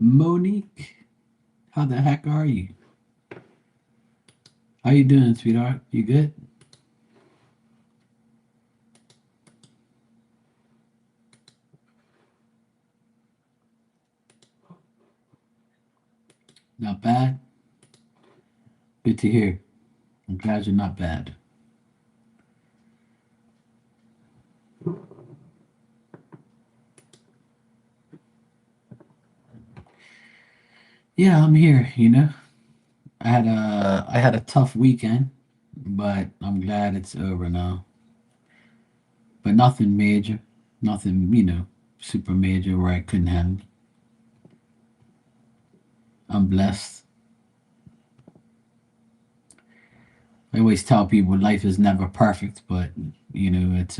Monique, how the heck are you? How you doing, sweetheart? You good? Not bad? Good to hear. I'm glad you're not bad. Yeah, I'm here. I had a tough weekend, but I'm glad it's over now. But nothing major. Nothing, super major where I couldn't handle. I'm blessed. I always tell people life is never perfect, but it's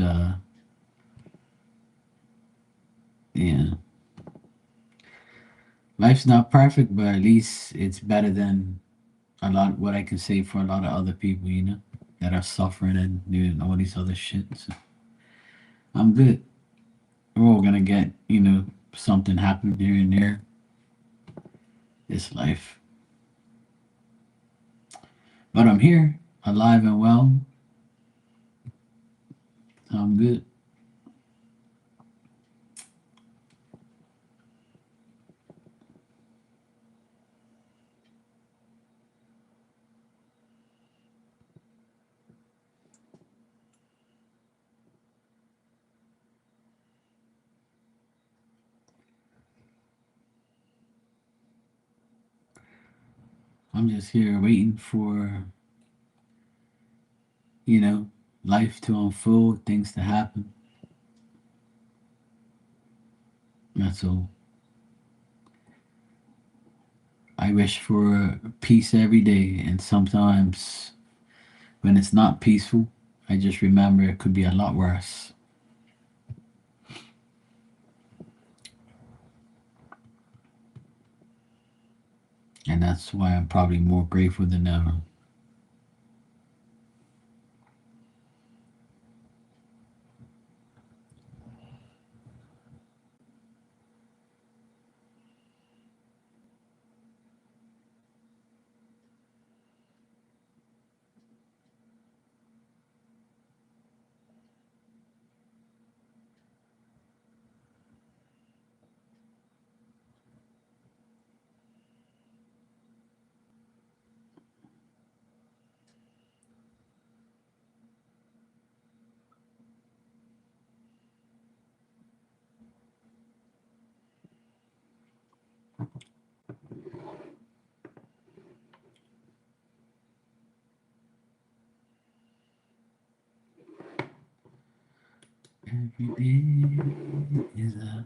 yeah. Life's not perfect, but at least it's better than a lot what I can say for a lot of other people, that are suffering and doing all these other shit. So I'm good. We're all gonna get, something happen here and there. It's life. But I'm here, alive and well. So I'm good. I'm just here waiting for, you know, life to unfold, things to happen. That's all. I wish for peace every day, and sometimes when it's not peaceful, I just remember it could be a lot worse. And that's why I'm probably more grateful than ever. Every day is a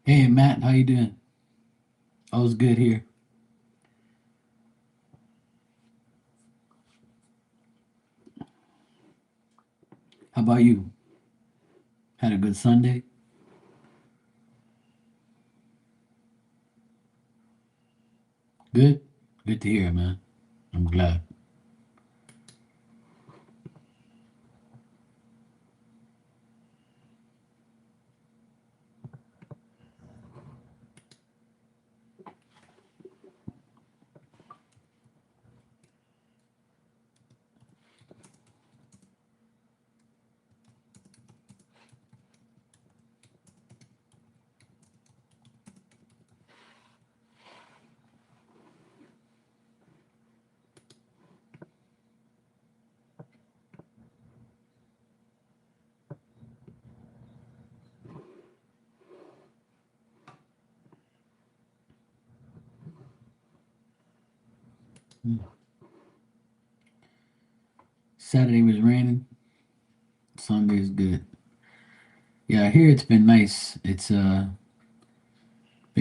Hey Matt, how you doing? I was good here. How about you? Had a good Sunday? Good? Good to hear, man. I'm glad. Mm. Saturday was raining. Sunday is good. Yeah, here it's been nice. It's been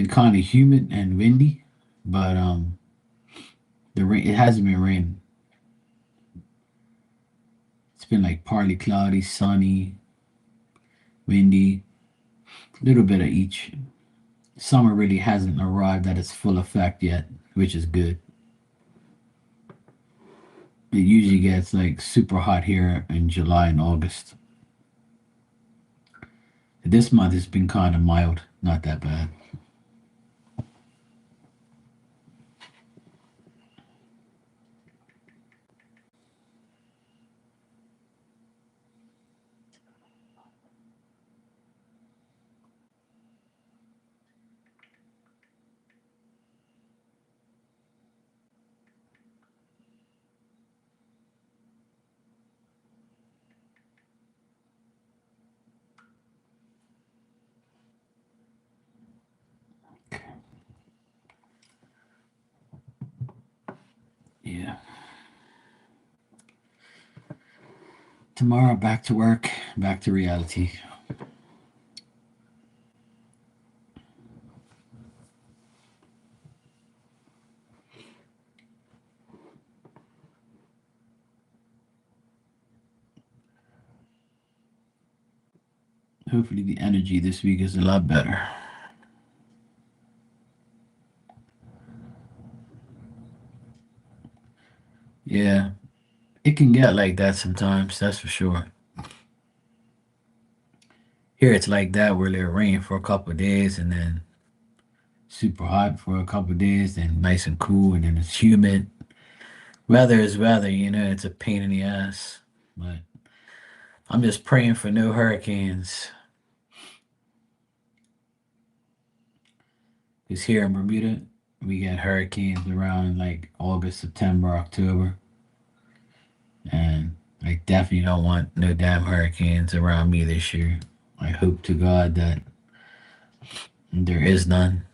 kind of humid and windy, but the rain it hasn't been raining. It's been like partly cloudy, sunny, windy, a little bit of each. Summer really hasn't arrived at its full effect yet, which is good. It usually gets like super hot here in July and August. This month has been kind of mild, not that bad. Yeah. Tomorrow, back to work, back to reality. Hopefully, the energy this week is a lot better. Yeah, it can get like that sometimes, that's for sure. Here, it's like that where it'll rain for a couple of days and then super hot for a couple of days, then nice and cool, and then it's humid. Weather is weather, it's a pain in the ass. But I'm just praying for no hurricanes. Because here in Bermuda, we get hurricanes around like August, September, October. And I definitely don't want no damn hurricanes around me this year. I hope to God that there is none.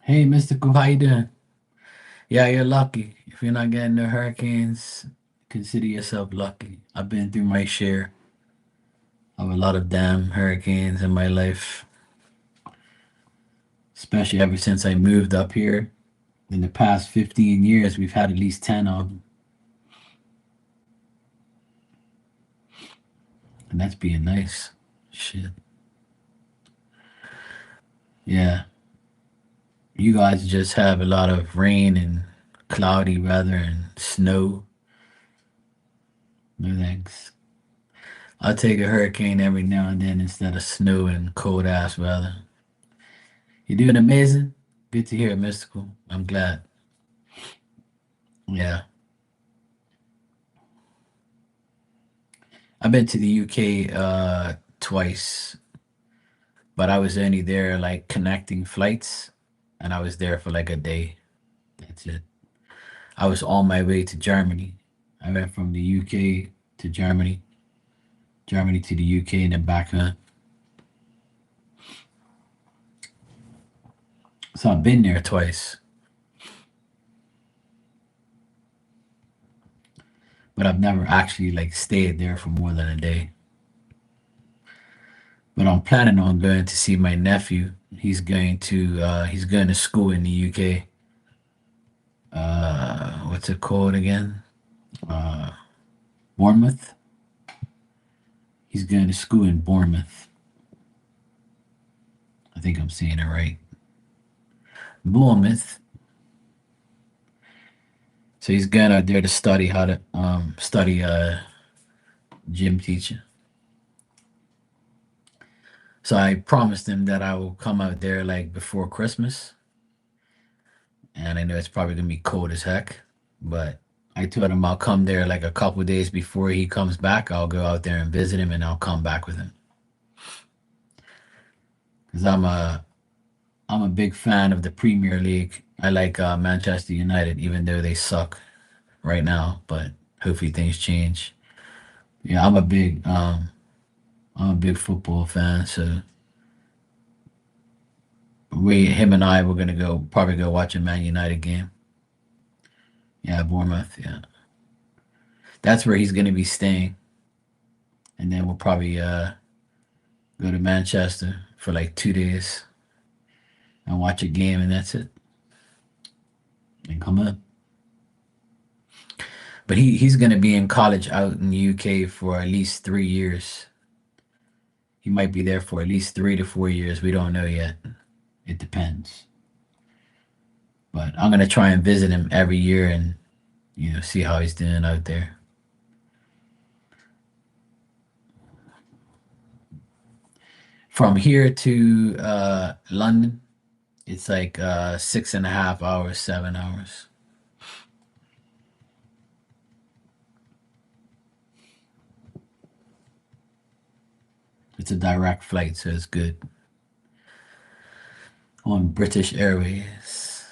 Hey, Mystical, how you doing? Yeah, you're lucky. If you're not getting no hurricanes, consider yourself lucky. I've been through my share of a lot of damn hurricanes in my life, especially ever since I moved up here. In the past 15 years, we've had at least 10 of them, and that's being nice. Shit. Yeah, you guys just have a lot of rain and cloudy weather and snow. No thanks. I'll take a hurricane every now and then instead of snow and cold ass weather. You're doing amazing. Good to hear, Mystical. I'm glad. Yeah. I've been to the UK twice, but I was only there like connecting flights, and I was there for like a day. That's it. I was on my way to Germany. I went from the UK to Germany, Germany to the UK, and then back home. So I've been there twice, but I've never actually like stayed there for more than a day. But I'm planning on going to see my nephew. He's going to school in the UK. What's it called again? Uh, Bournemouth. He's going to school in Bournemouth. I think I'm saying it right. Bournemouth. So he's going out there to study how to study gym teaching. So I promised him that I will come out there like before Christmas, and I know it's probably gonna be cold as heck, but I told him I'll come there like a couple days before he comes back. I'll go out there and visit him, and I'll come back with him because I'm a big fan of the Premier League. I like Manchester United, even though they suck right now, but hopefully things change. Yeah, I'm a big football fan, so him and I, we're gonna go probably go watch a Man United game. Yeah, Bournemouth. Yeah, that's where he's gonna be staying, and then we'll probably go to Manchester for like 2 days and watch a game, and that's it, and come up. But he's gonna be in college out in the UK for at least 3 years. He might be there for at least 3 to 4 years. We don't know yet. It depends. But I'm gonna try and visit him every year and see how he's doing out there. From here to London, it's like 6.5 hours, 7 hours. It's a direct flight, so it's good. On British Airways.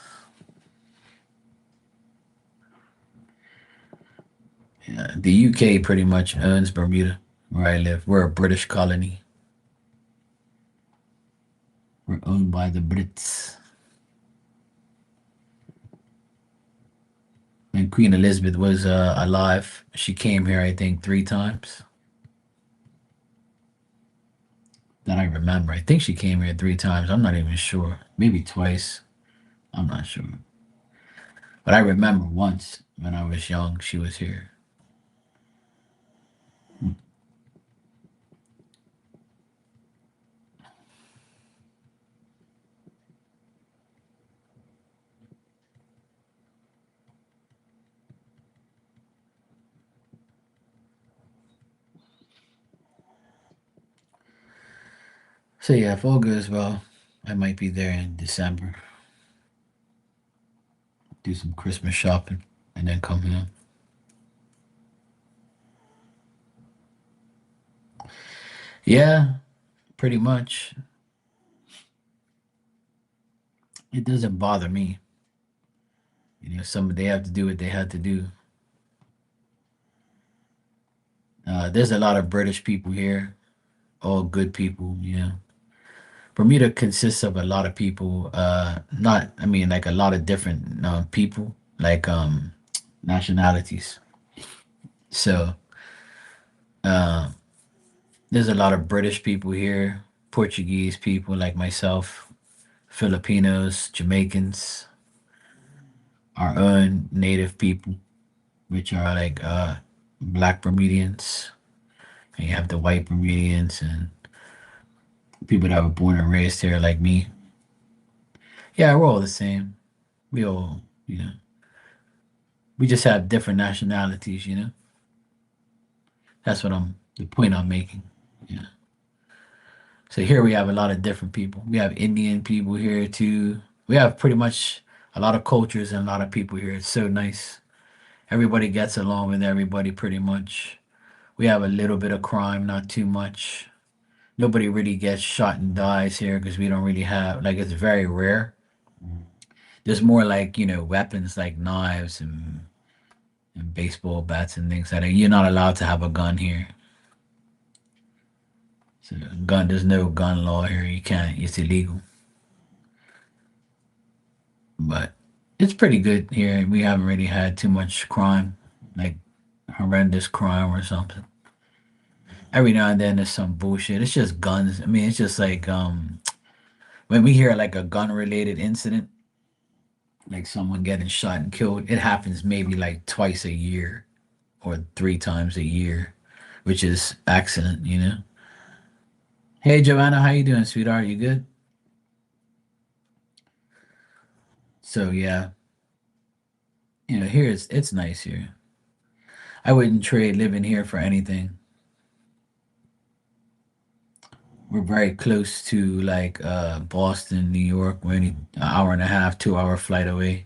Yeah, the UK pretty much owns Bermuda, where I live. We're a British colony. We're owned by the Brits. When Queen Elizabeth was alive, she came here, I think, 3 times that I remember. I think she came here 3 times. I'm not even sure. Maybe twice. I'm not sure. But I remember once when I was young, she was here. So yeah, if all goes well, I might be there in December, do some Christmas shopping, and then come home. Yeah, pretty much. It doesn't bother me. Some they have to do what they had to do. There's a lot of British people here, all good people. Bermuda consists of a lot of people. Not, I mean, like a lot of different people, like nationalities. So uh, there's a lot of British people here, Portuguese people like myself, Filipinos, Jamaicans, our own native people, which are like Black Bermudians, and you have the white Bermudians and people that were born and raised here like me. Yeah, we're all the same. We all, we just have different nationalities. That's the point I'm making. Yeah. So here we have a lot of different people. We have Indian people here too. We have pretty much a lot of cultures and a lot of people here. It's so nice. Everybody gets along with everybody pretty much. We have a little bit of crime, not too much. Nobody really gets shot and dies here because we don't really have, like, it's very rare. There's more like, weapons like knives and baseball bats and things like that. You're not allowed to have a gun here. So, there's no gun law here. You can't, it's illegal. But it's pretty good here. We haven't really had too much crime, like horrendous crime or something. Every now and then there's some bullshit. It's just guns. I mean, it's just like when we hear like a gun related incident, like someone getting shot and killed, it happens maybe like twice a year or three times a year, which is accident. Hey Joanna, how you doing, sweetheart? You good? So yeah, here it's nice here. I wouldn't trade living here for anything. We're very close to like Boston, New York. We're only an hour and a half, 2 hour flight away.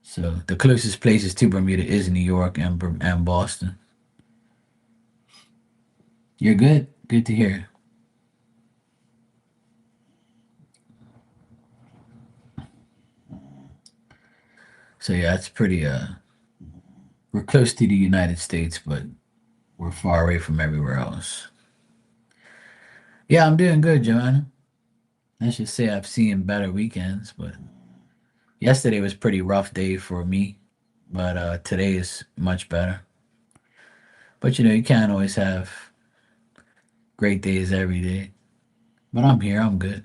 So the closest places to Bermuda is New York and Boston. You're good. Good to hear. So yeah, it's pretty. We're close to the United States, but we're far away from everywhere else. Yeah, I'm doing good, Joanna. Let's just say I've seen better weekends, but yesterday was pretty rough day for me. But today is much better. But you can't always have great days every day. But I'm here. I'm good.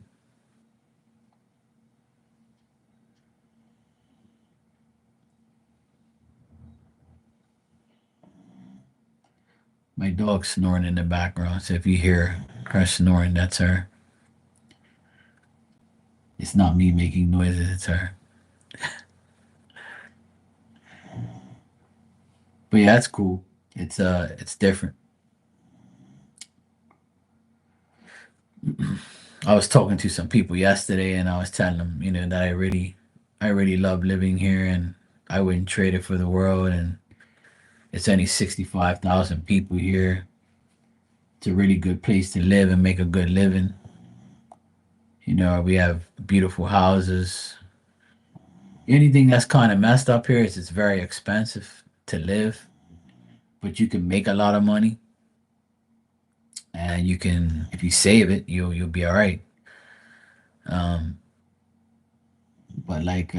My dog's snoring in the background, so if you hear her snoring, that's her. It's not me making noises, it's her. But yeah, that's cool. It's different. I was talking to some people yesterday and I was telling them, that I really love living here and I wouldn't trade it for the world and it's only 65,000 people here. It's a really good place to live and make a good living. We have beautiful houses. Anything that's kind of messed up here is it's very expensive to live, but you can make a lot of money and you can if you save it, you'll be all right. Um, but like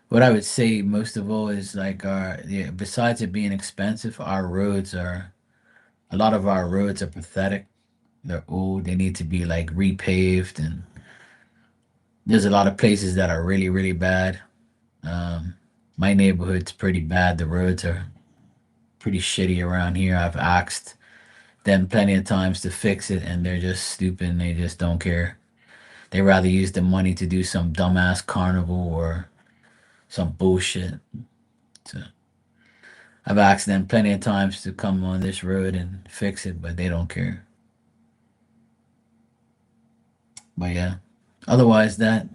what I would say most of all is like our yeah, besides it being expensive, a lot of our roads are pathetic. They're old, they need to be like repaved and there's a lot of places that are really, really bad. Um, my neighborhood's pretty bad. The roads are pretty shitty around here. I've asked them plenty of times to fix it and they're just stupid and they just don't care. They rather use the money to do some dumbass carnival or some bullshit. So I've asked them plenty of times to come on this road and fix it, but they don't care. But yeah, otherwise that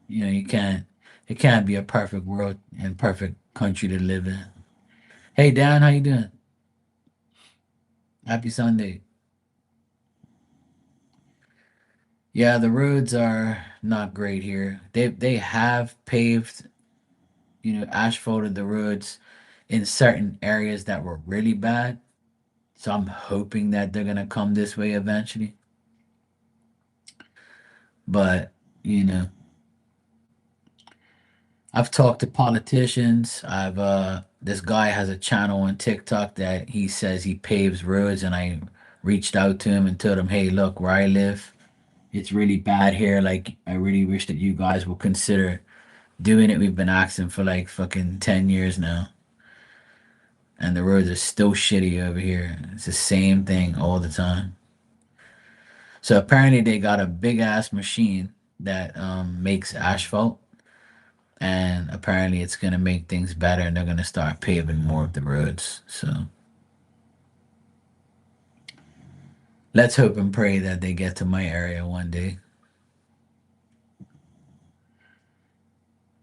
it can't be a perfect world and perfect country to live in. Hey Dan, how you doing? Happy Sunday. Yeah, the roads are not great here. They have paved, asphalted the roads in certain areas that were really bad. So I'm hoping that they're gonna come this way eventually. But, you know, I've talked to politicians. I've this guy has a channel on TikTok that he says he paves roads and I reached out to him and told him, "Hey, look, where I live, it's really bad here. Like I really wish that you guys will consider doing it. We've been asking for like fucking 10 years now and the roads are still shitty over here. It's the same thing all the time." So apparently they got a big ass machine that makes asphalt and apparently it's gonna make things better and they're gonna start paving more of the roads. So let's hope and pray that they get to my area one day.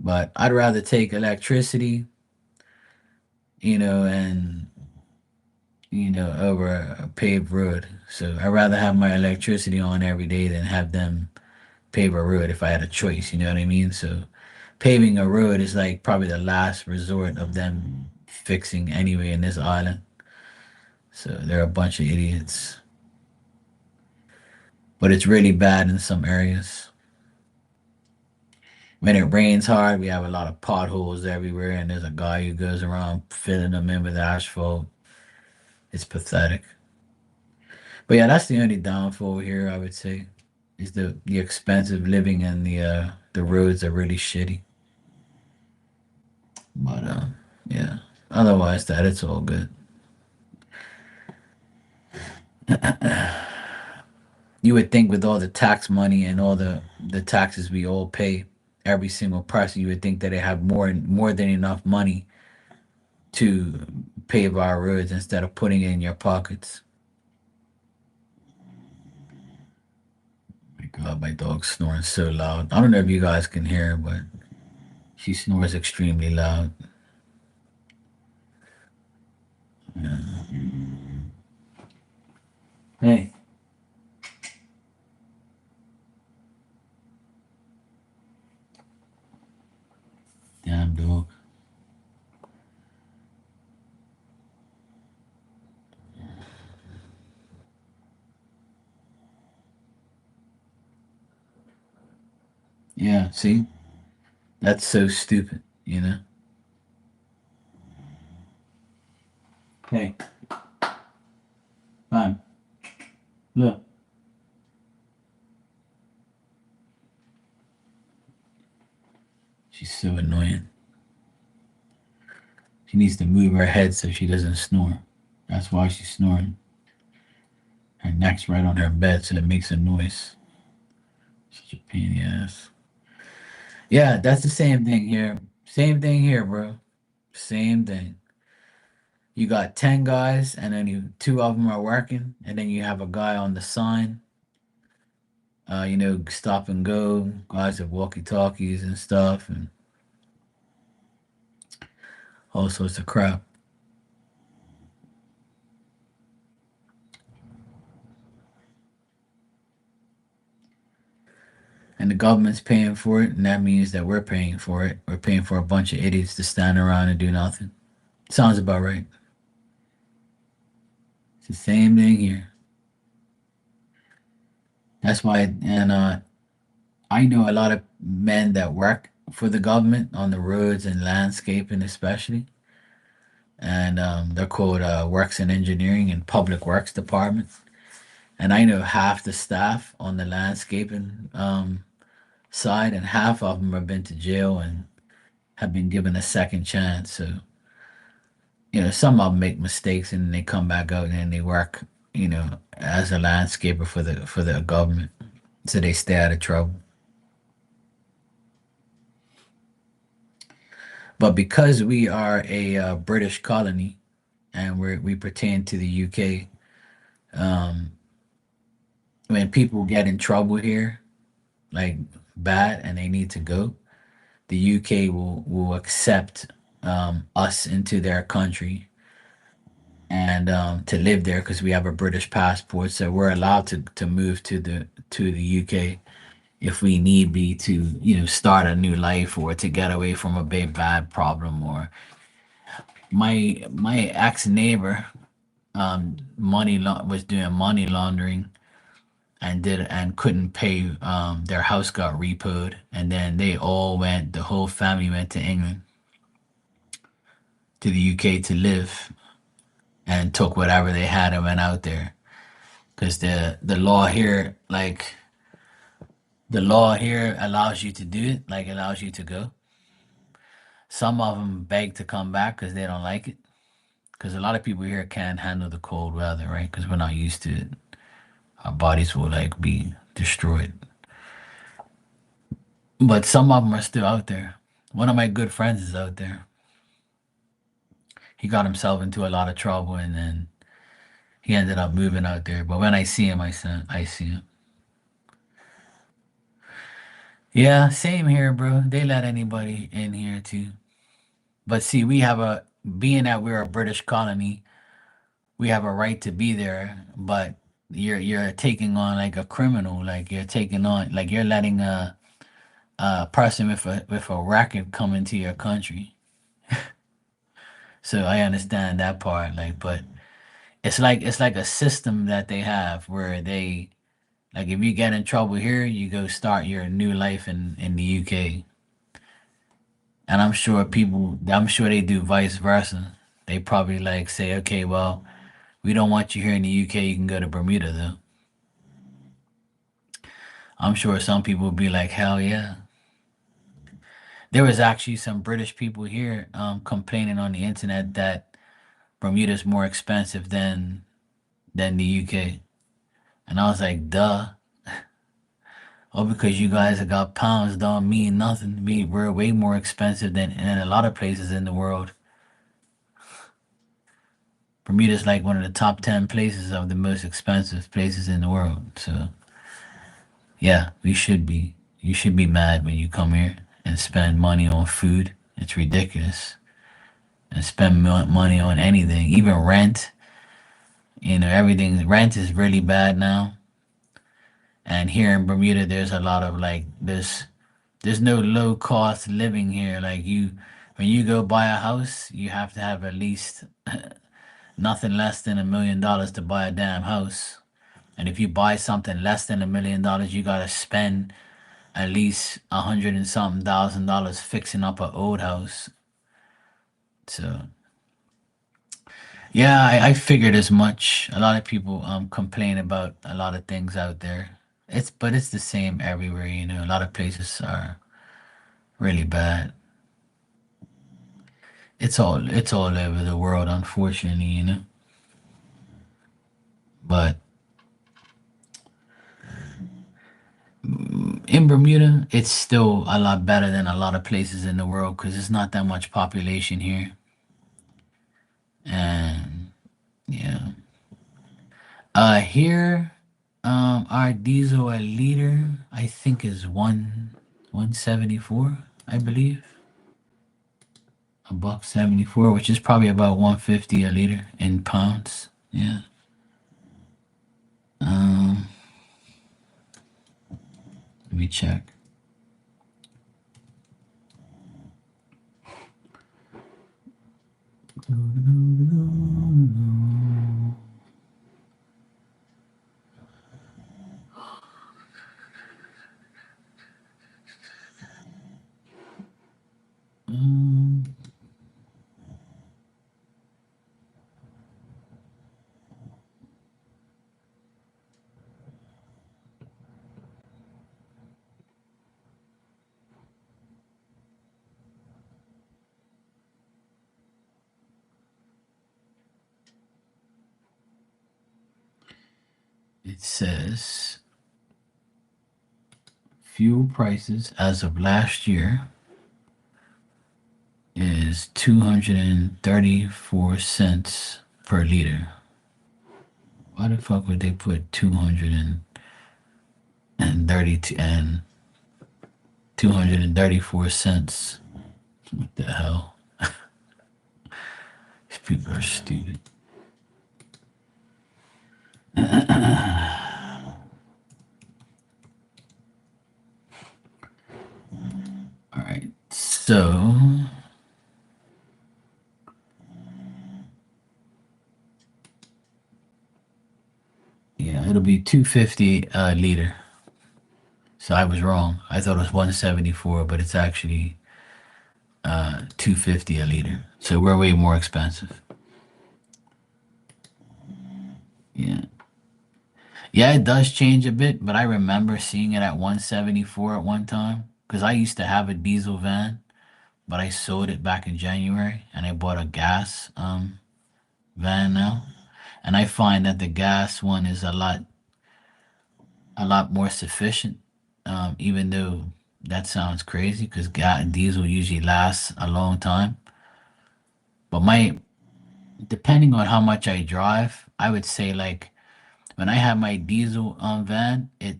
But I'd rather take electricity, and over a paved road. So I'd rather have my electricity on every day than have them pave a road if I had a choice. You know what I mean? So paving a road is like probably the last resort of them fixing anyway in this island. So they're a bunch of idiots. But it's really bad in some areas. When it rains hard, we have a lot of potholes everywhere, and there's a guy who goes around filling them in with asphalt. It's pathetic. But yeah, that's the only downfall here, I would say, is the expensive living and the roads are really shitty. But yeah, otherwise that it's all good. You would think with all the tax money and all the taxes we all pay, every single person, you would think that they have more than enough money to pave our roads instead of putting it in your pockets. My God, my dog's snoring so loud. I don't know if you guys can hear her, but she snores extremely loud. Yeah. Hey, damn dog. Yeah, see, that's so stupid. Hey, fine. Look, she's so annoying. She needs to move her head so she doesn't snore. That's why she's snoring. Her neck's right on her bed, so it makes a noise. Such a pain in the ass. Yeah, that's the same thing here. Same thing here, bro. Same thing. You got 10 guys, and then two of them are working, and then you have a guy on the sign, stop and go, guys with walkie talkies and stuff, and all sorts of crap. And the government's paying for it, and that means that we're paying for it. We're paying for a bunch of idiots to stand around and do nothing. Sounds about right. It's the same thing here. That's why, and I know a lot of men that work for the government on the roads and landscaping, especially, and they're called Works and Engineering and Public Works Department. And I know half the staff on the landscaping side, and half of them have been to jail and have been given a second chance. So some of them make mistakes and they come back out and they work, as a landscaper for the government, so they stay out of trouble. But because we are a British colony and we pertain to the UK, um, when people get in trouble here, like bad, and they need to go, the UK will accept us into their country and to live there because we have a British passport, so we're allowed to move to the UK if we need be to start a new life or to get away from a big bad problem. Or my ex neighbor was doing money laundering and couldn't pay. Their house got repoed, and then the whole family went to England, to the UK to live, and took whatever they had and went out there because the law here, like, the law here allows you to do it, like allows you to go. Some of them beg to come back because they don't like it, because a lot of people here can't handle the cold weather, right? Because we're not used to it. Our bodies will like be destroyed. But some of them are still out there. One of my good friends is out there. He got himself into a lot of trouble, and then he ended up moving out there. But when I see him, I see him. Yeah, same here, bro. They let anybody in here too. But see, we have a being that we're a British colony, we have a right to be there, but you're taking on like a criminal, like you're taking on like you're letting a person with a racket come into your country. So I understand that part, like, but it's like a system that they have where they like if you get in trouble here, you go start your new life in the UK. And I'm sure they do vice versa. They probably like say, okay, well, we don't want you here in the UK. You can go to Bermuda though. I'm sure some people would be like, hell yeah. There was actually some British people here complaining on the internet that Bermuda's more expensive than the UK. And I was like, duh. Oh, because you guys have got pounds don't mean nothing. We're way more expensive than in a lot of places in the world. Bermuda's like one of the top 10 places of the most expensive places in the world. So, yeah, we should be. You should be mad when you come here and spend money on food. It's ridiculous. And spend money on anything, even rent. Everything. Rent is really bad now. And here in Bermuda, there's a lot of like there's no low cost living here. Like when you go buy a house, you have to have at least nothing less than $1 million to buy a damn house. And if you buy something less than $1 million, you gotta spend at least 100 and something $1,000 fixing up an old house. So yeah, I figured as much. A lot of people complain about a lot of things out there. It's the same everywhere, A lot of places are really bad. It's all over the world, unfortunately. But in Bermuda, it's still a lot better than a lot of places in the world because there's not that much population here. And yeah, here, our diesel a liter, I think is 174, I believe, $1.74, which is probably about 150 a liter in pounds. Yeah. Um, Let me check. Um, it says fuel prices as of last year is 234 cents per liter. Why the fuck would they put 232 and 234 cents? What the hell? These people are stupid. All right. So, yeah, it'll be 250 a liter. So I was wrong. I thought it was 174, but it's actually 250 a liter. So we're way more expensive. Yeah. Yeah, it does change a bit, but I remember seeing it at 174 at one time because I used to have a diesel van, but I sold it back in January and I bought a gas van now. And I find that the gas one is a lot more sufficient, even though that sounds crazy because diesel usually lasts a long time. But depending on how much I drive, I would say like when I have my diesel van, it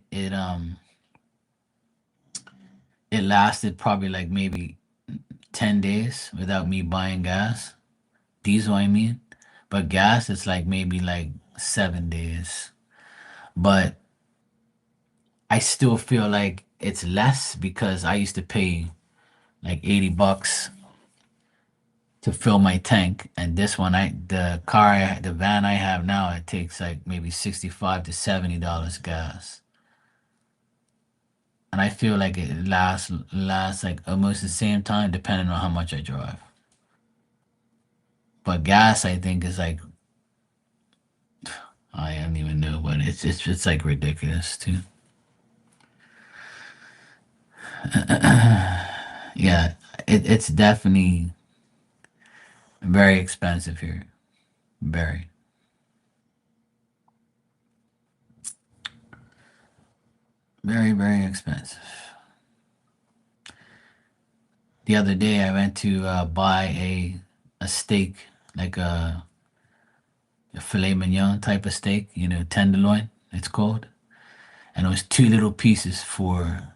it lasted probably like maybe 10 days without me buying gas. Diesel, I mean. But gas, it's like maybe like 7 days. But I still feel like it's less because I used to pay like $80 to fill my tank, and this one, the van I have now, it takes like maybe $65 to $70 gas, and I feel like it lasts like almost the same time depending on how much I drive. But gas, I think, is like I don't even know, but it's like ridiculous too. Yeah, it's definitely very expensive here. Very, very expensive. The other day, I went to buy a steak, like a filet mignon type of steak, tenderloin, it's called, and it was two little pieces for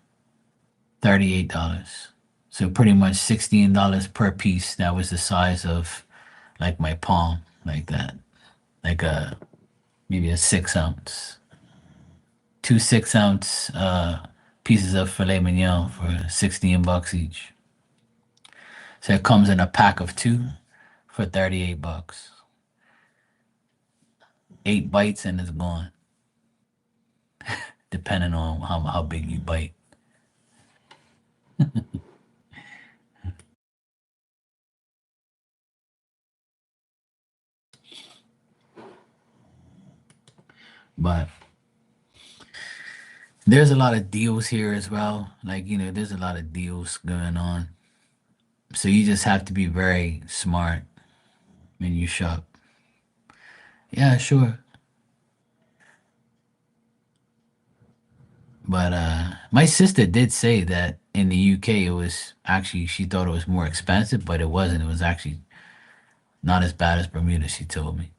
$38. So pretty much $16 per piece. That was the size of like my palm, like that, like a maybe a 6 ounce, two 6 ounce pieces of filet mignon for $16 each. So it comes in a pack of two for $38. 8 bites and it's gone, depending on how big you bite. But there's a lot of deals here as well. Like, there's a lot of deals going on. So you just have to be very smart when you shop. Yeah, sure. But my sister did say that in the UK it was actually she thought it was more expensive, but it wasn't. It was actually not as bad as Bermuda, she told me.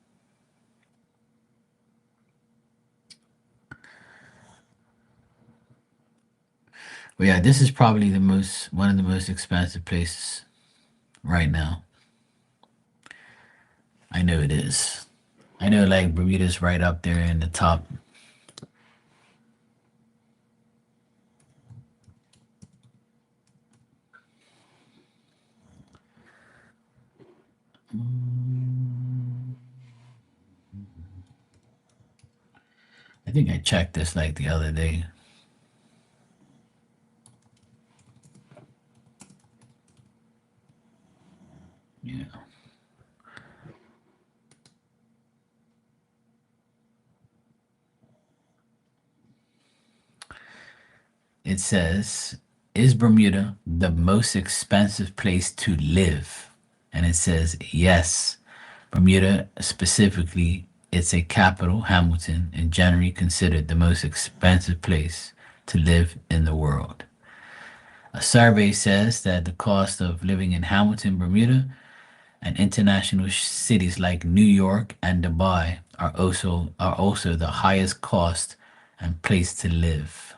But yeah, this is probably the most one of the most expensive places right now. I know it is. I know like Bermuda's right up there in the top. Mm, I think I checked this like the other day. Yeah. It says, is Bermuda the most expensive place to live? And it says, yes. Bermuda, specifically, it's a capital, Hamilton, and generally considered the most expensive place to live in the world. A survey says that the cost of living in Hamilton, Bermuda, and international cities like New York and Dubai are also the highest cost and place to live.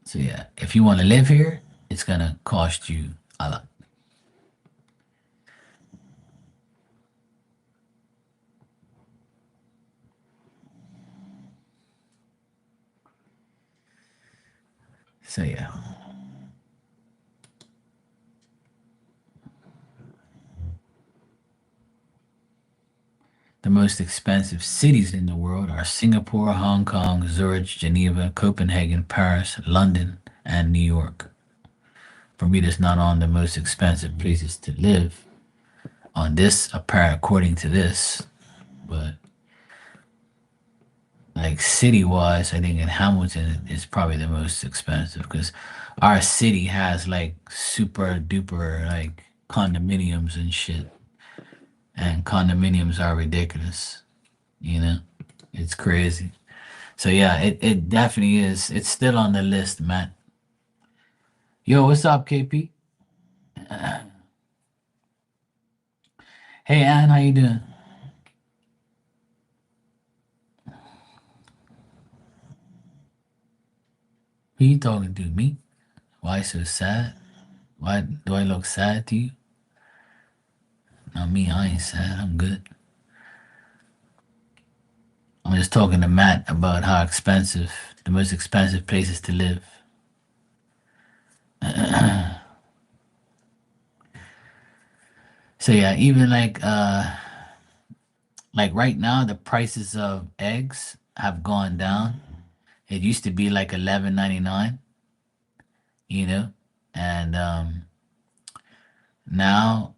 So yeah, if you want to live here, it's gonna cost you a lot. So yeah, the most expensive cities in the world are Singapore, Hong Kong, Zurich, Geneva, Copenhagen, Paris, London, and New York. Bermuda's not on the most expensive places to live on this, apparent according to this, but like city wise, I think in Hamilton is probably the most expensive because our city has like super duper like condominiums and shit, and condominiums are ridiculous. You know, it's crazy. So yeah, it definitely is. It's still on the list, man. Yo, what's up, KP? Hey, Ann, how you doing? Who you talking to? Me? Why so sad? Why do I look sad to you? Not me, I ain't sad. I'm good. I'm just talking to Matt about how expensive, the most expensive places to live. So yeah, even like right now the prices of eggs have gone down. It used to be like 11.99, you know, and now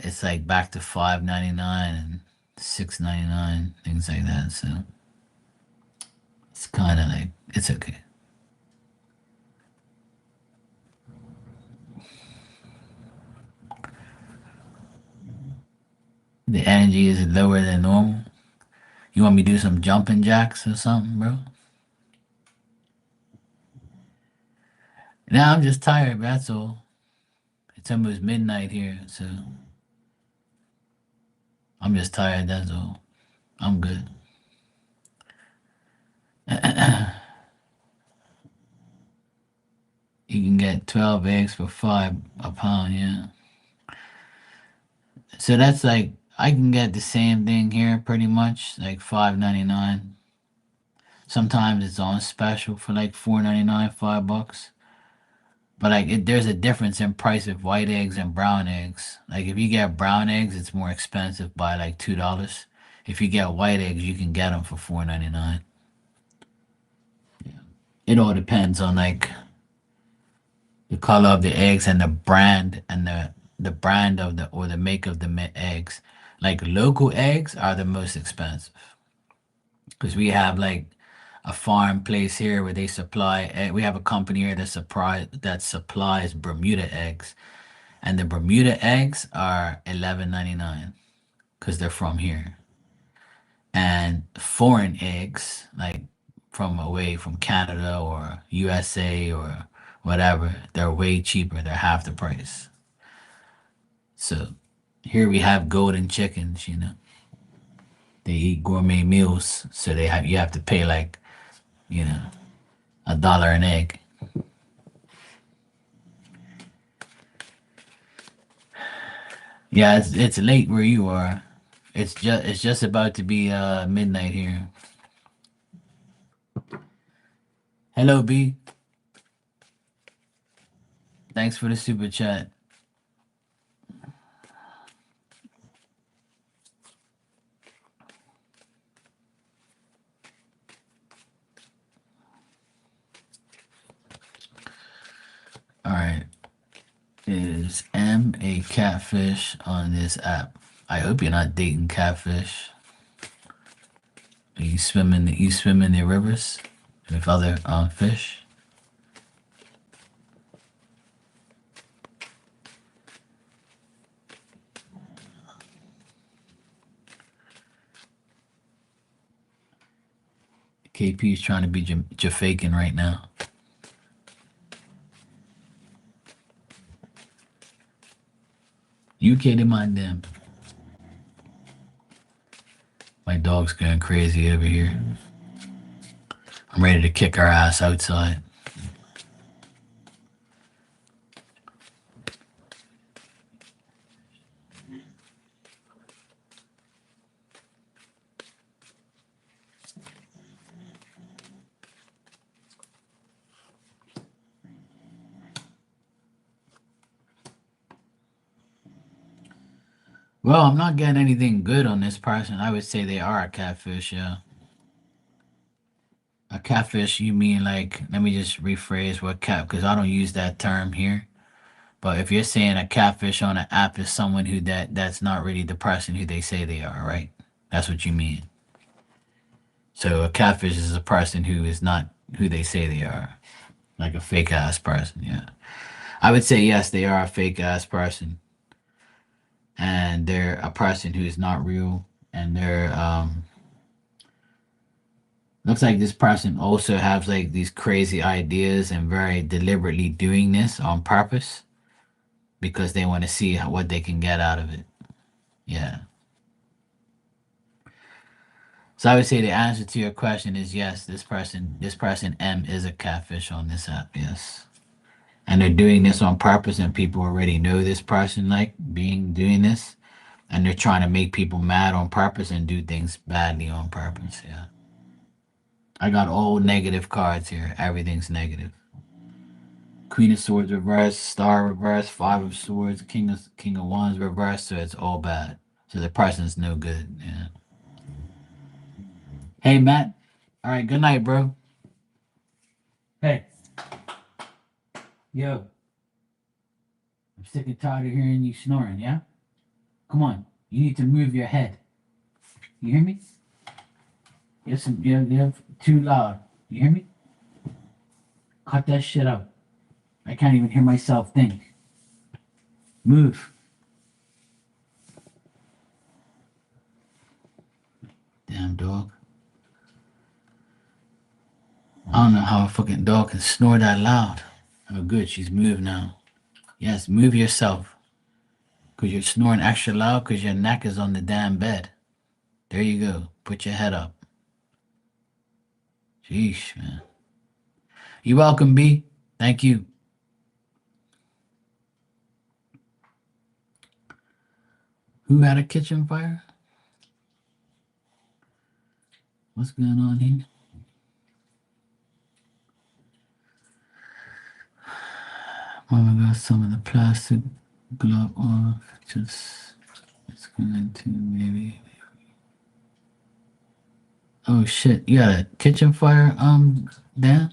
it's like back to 5.99 and 6.99, things like that. So it's kind of like it's okay. The energy is lower than normal. You want me to do some jumping jacks or something, bro? Now I'm just tired, that's all. It's almost midnight here, so I'm just tired, that's all. I'm good. You can get 12 eggs for 5 a pound, yeah. So that's like I can get the same thing here pretty much, like 5.99. Sometimes it's on special for like 4.99, $5. But like there's a difference in price of white eggs and brown eggs. Like if you get brown eggs, it's more expensive by like $2. If you get white eggs, you can get them for 4.99. It all depends on like the color of the eggs and the brand and the brand of the or the make of the eggs. Like local eggs are the most expensive because we have like a farm place here where they supply. We have a company here that supplies Bermuda eggs, and the Bermuda eggs are 11.99 because they're from here. And foreign eggs, like from away from Canada or USA or whatever, they're way cheaper. They're half the price. So here we have golden chickens, you know. They eat gourmet meals, so you have to pay like, you know, $1 an egg. Yeah, it's late where you are. It's just about to be midnight here. Hello B. Thanks for the super chat. All right. Is M a catfish on this app? I hope you're not dating catfish. You swim in the rivers with other fish. KP is trying to be Jafakin right now. You kidding my damn. My dog's going crazy over here. I'm ready to kick our ass outside. Well, I'm not getting anything good on this person. I would say they are a catfish, yeah. A catfish, you mean like, let me just rephrase what because I don't use that term here. But if you're saying a catfish on an app is someone that's not really the person who they say they are, right? That's what you mean. So a catfish is a person who is not who they say they are, like a fake ass person. Yeah, I would say yes, they are a fake ass person, and they're a person who is not real, and they're looks like this person also has like these crazy ideas and very deliberately doing this on purpose because they want to see what they can get out of it. Yeah. So I would say the answer to your question is yes. This person M is a catfish on this app. Yes, and they're doing this on purpose, and people already know this person like being doing this, and they're trying to make people mad on purpose and do things badly on purpose. Yeah, I got all negative cards here. Everything's negative. Queen of Swords reverse, Star reverse, Five of Swords, King of Wands reverse. So it's all bad. So the person's no good. Yeah. Hey Matt. All right. Good night, bro. Hey. Yo. I'm sick and tired of hearing you snoring. Yeah. Come on. You need to move your head. You hear me? You're too loud. You hear me? Cut that shit out. I can't even hear myself think. Move. Damn dog. I don't know how a fucking dog can snore that loud. Oh, good. She's moved now. Yes, move yourself. Because you're snoring extra loud because your neck is on the damn bed. There you go. Put your head up. Sheesh, man. You welcome, B. Thank you. Who had a kitchen fire? What's going on here? Mama got some of the plastic glove off. Just it's going to maybe. Oh shit! You got a kitchen fire, Dan?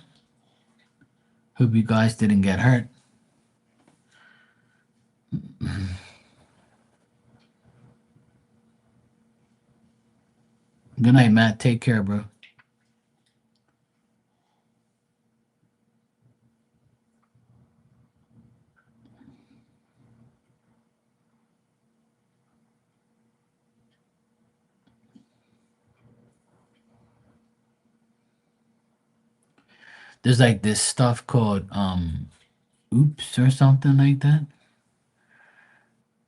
Hope you guys didn't get hurt. Good night, Matt. Take care, bro. There's like this stuff called oops or something like that.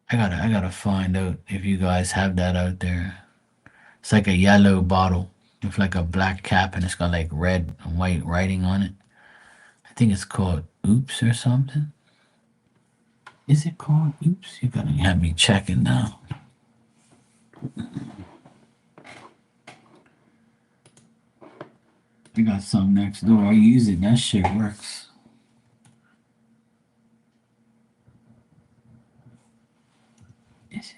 I gotta find out if you guys have that out there. It's like a yellow bottle with like a black cap and it's got like red and white writing on it. I think it's called oops or something. Is it called oops? You gotta have me check it now. I got some next door. I use it. That shit works. Is it?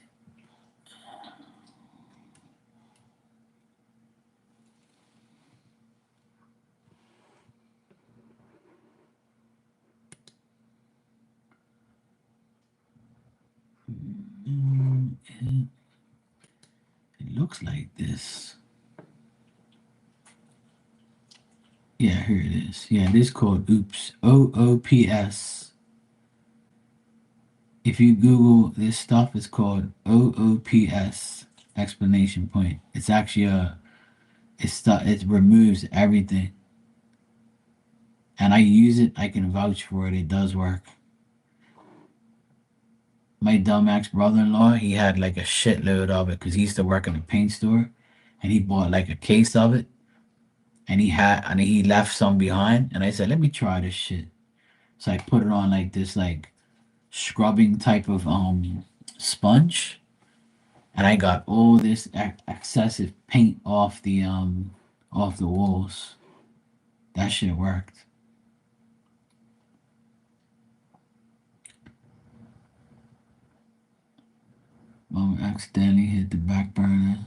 It, it looks like this. Yeah, here it is. Yeah, this called Oops. OOPS. If you Google this stuff, it's called OOPS explanation point. It's actually it removes everything. And I use it, I can vouch for it. It does work. My dumb ex brother-in-law, he had like a shitload of it because he used to work in a paint store, and he bought like a case of it, and he left some behind, and I said, let me try this shit. So I put it on like this like scrubbing type of sponge, and I got all this excessive paint off the walls. That shit worked. Mom accidentally hit the back burner,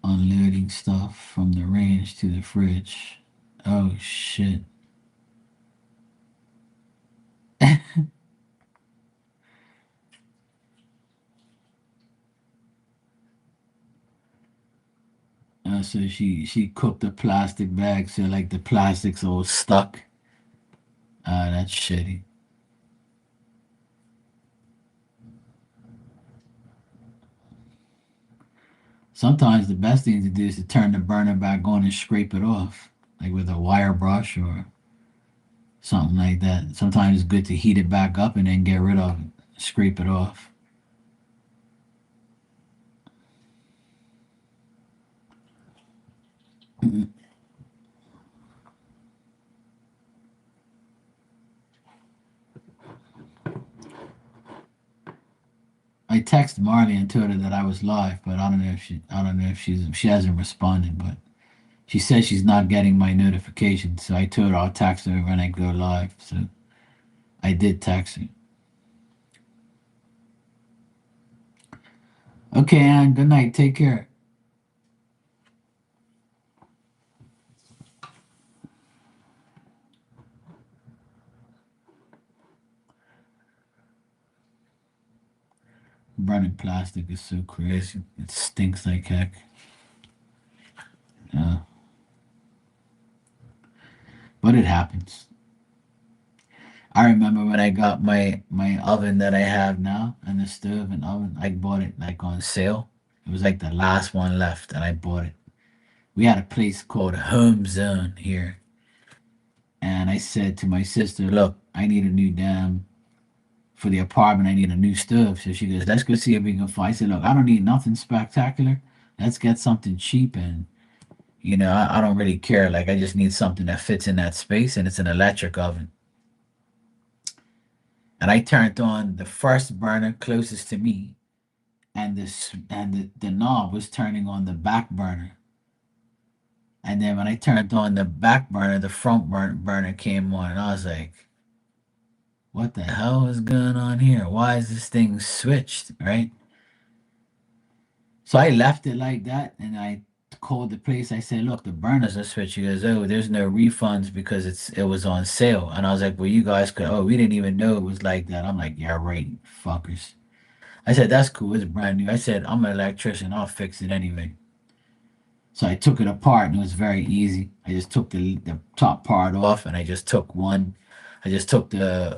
unloading stuff from the range to the fridge. Oh shit. So she cooked the plastic bag, so like the plastic's all stuck. That's shitty. Sometimes the best thing to do is to turn the burner back on and scrape it off, like with a wire brush or something like that. Sometimes it's good to heat it back up and then get rid of it, scrape it off. I texted Marley and told her that I was live, but I don't know if she hasn't responded, but she says she's not getting my notifications, so I told her I'll text her when I go live. So I did text her. Okay, Ann, good night. Take care. Burning plastic is so crazy. It stinks like heck. Uh, but it happens. I remember when I got my oven that I have now and the stove and oven. I bought it like on sale. It was like the last one left, and I bought it. We had a place called Home Zone here, and I said to my sister, "Look, I need a new damn for the apartment. I need a new stove." So she goes, "Let's go see if we can find." I said, "Look, I don't need nothing spectacular. Let's get something cheap, and I don't really care. Like, I just need something that fits in that space, and it's an electric oven." And I turned on the first burner closest to me, and the knob was turning on the back burner. And then when I turned on the back burner, the burner came on, and I was like, "What the hell is going on here? Why is this thing switched?" Right? So I left it like that, and I called the place. I said, "Look, the burners are switched." She goes, "Oh, there's no refunds because it was on sale." And I was like, "Well, you guys could. Oh, we didn't even know it was like that." I'm like, "Yeah, right, fuckers." I said, "That's cool. It's brand new." I said, "I'm an electrician. I'll fix it anyway." So I took it apart, and it was very easy. I just took the top part off, and I just took one. I just took the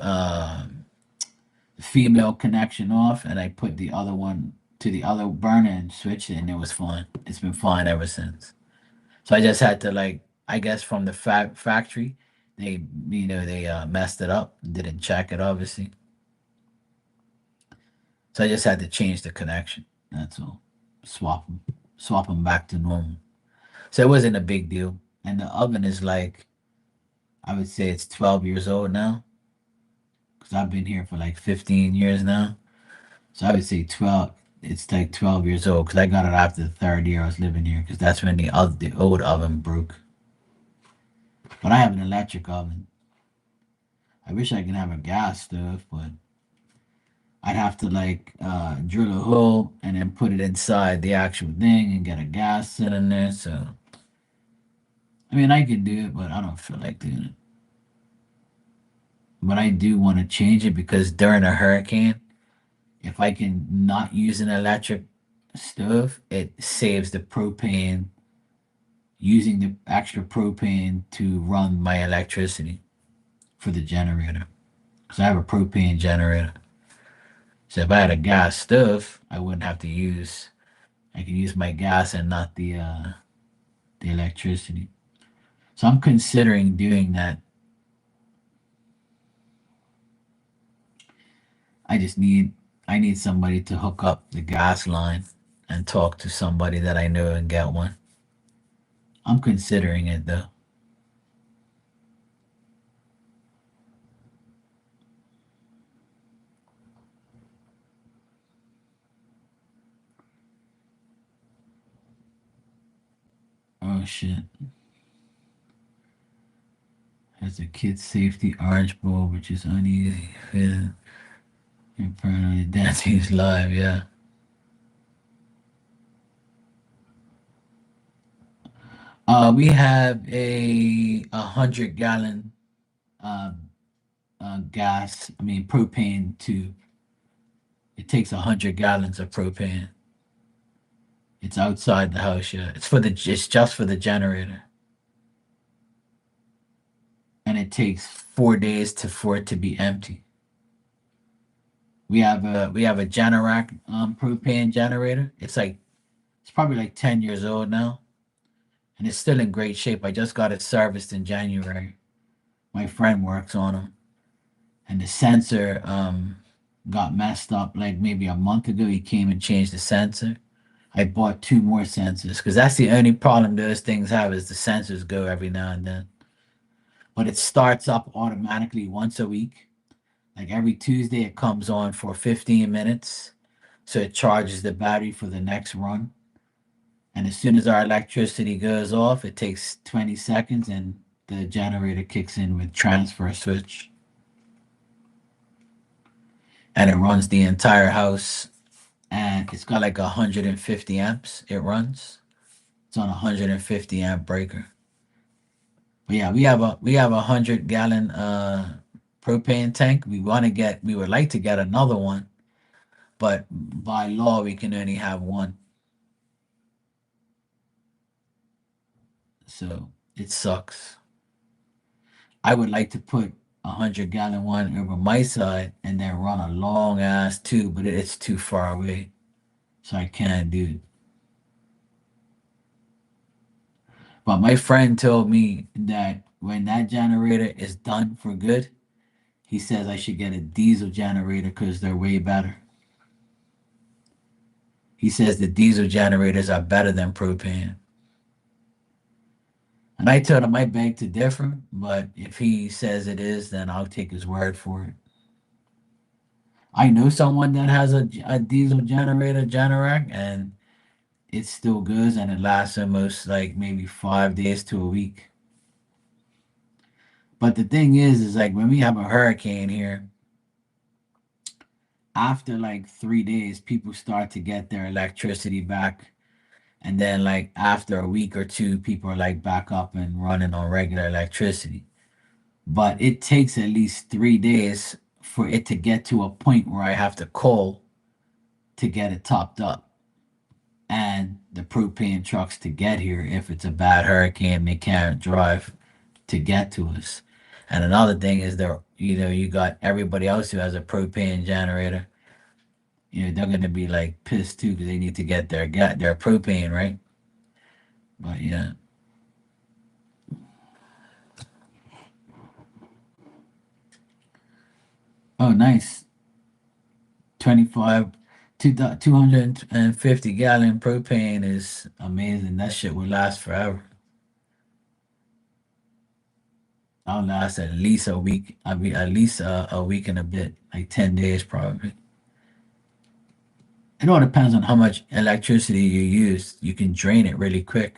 female connection off, and I put the other one to the other burner and switched it, and it was fine. It's been fine ever since. So I just had to, like, I guess from the factory, they messed it up, didn't check it obviously. So I just had to change the connection. That's all. Swap them back to normal. So it wasn't a big deal. And the oven is like, I would say it's 12 years old now, because I've been here for like 15 years now. So I would say 12. It's like 12 years old because I got it after the third year I was living here because that's when the old oven broke. But I have an electric oven. I wish I could have a gas stove, but I'd have to like drill a hole and then put it inside the actual thing and get a gas cylinder. So I mean, I could do it, but I don't feel like doing it. But I do want to change it because during a hurricane, if I can not use an electric stove, it saves the propane, using the extra propane to run my electricity for the generator. Because I have a propane generator. So if I had a gas stove, I wouldn't have to use. I could use my gas and not the electricity. So I'm considering doing that. I just need I need somebody to hook up the gas line and talk to somebody that I know and get one. I'm considering it though. Oh shit. Has a kid safety orange ball, which is uneasy. Yeah. Apparently dancing is live, yeah. We have a 100 gallon uh, gas. I mean propane too. It takes 100 gallons of propane. It's outside the house, yeah. It's just for the generator, and it takes 4 days for it to be empty. We have a Generac propane generator. It's probably like 10 years old now, and it's still in great shape. I just got it serviced in January. My friend works on them, and the sensor got messed up like maybe a month ago. He came and changed the sensor. I bought two more sensors because that's the only problem those things have is the sensors go every now and then. But it starts up automatically once a week. Like every Tuesday, it comes on for 15 minutes. So it charges the battery for the next run. And as soon as our electricity goes off, it takes 20 seconds and the generator kicks in with transfer switch. And it runs the entire house. And it's got like 150 amps it runs. It's on a 150 amp breaker. But yeah, we have a 100 gallon propane tank. We would like to get another one, but by law we can only have one. So it sucks. I would like to put 100 gallon one over my side and then run a long ass tube, but it's too far away. So I can't do it. But my friend told me that when that generator is done for good, he says I should get a diesel generator because they're way better. He says the diesel generators are better than propane. And I told him I beg to differ, but if he says it is, then I'll take his word for it. I know someone that has a diesel generator, Generac, and it still goes and it lasts almost like maybe 5 days to a week. But the thing is like when we have a hurricane here, after like 3 days, people start to get their electricity back. And then like after a week or two, people are like back up and running on regular electricity. But it takes at least 3 days for it to get to a point where I have to call to get it topped up. And the propane trucks to get here, if it's a bad hurricane, they can't drive to get to us. And another thing is there, you got everybody else who has a propane generator. They're gonna be like pissed too because they need to get their propane, right? But yeah. Oh, nice. 25, 250 gallon propane is amazing. That shit will last forever. I'll last at least a week. I'll be at least a week and a bit, like 10 days probably. It all depends on how much electricity you use. You can drain it really quick.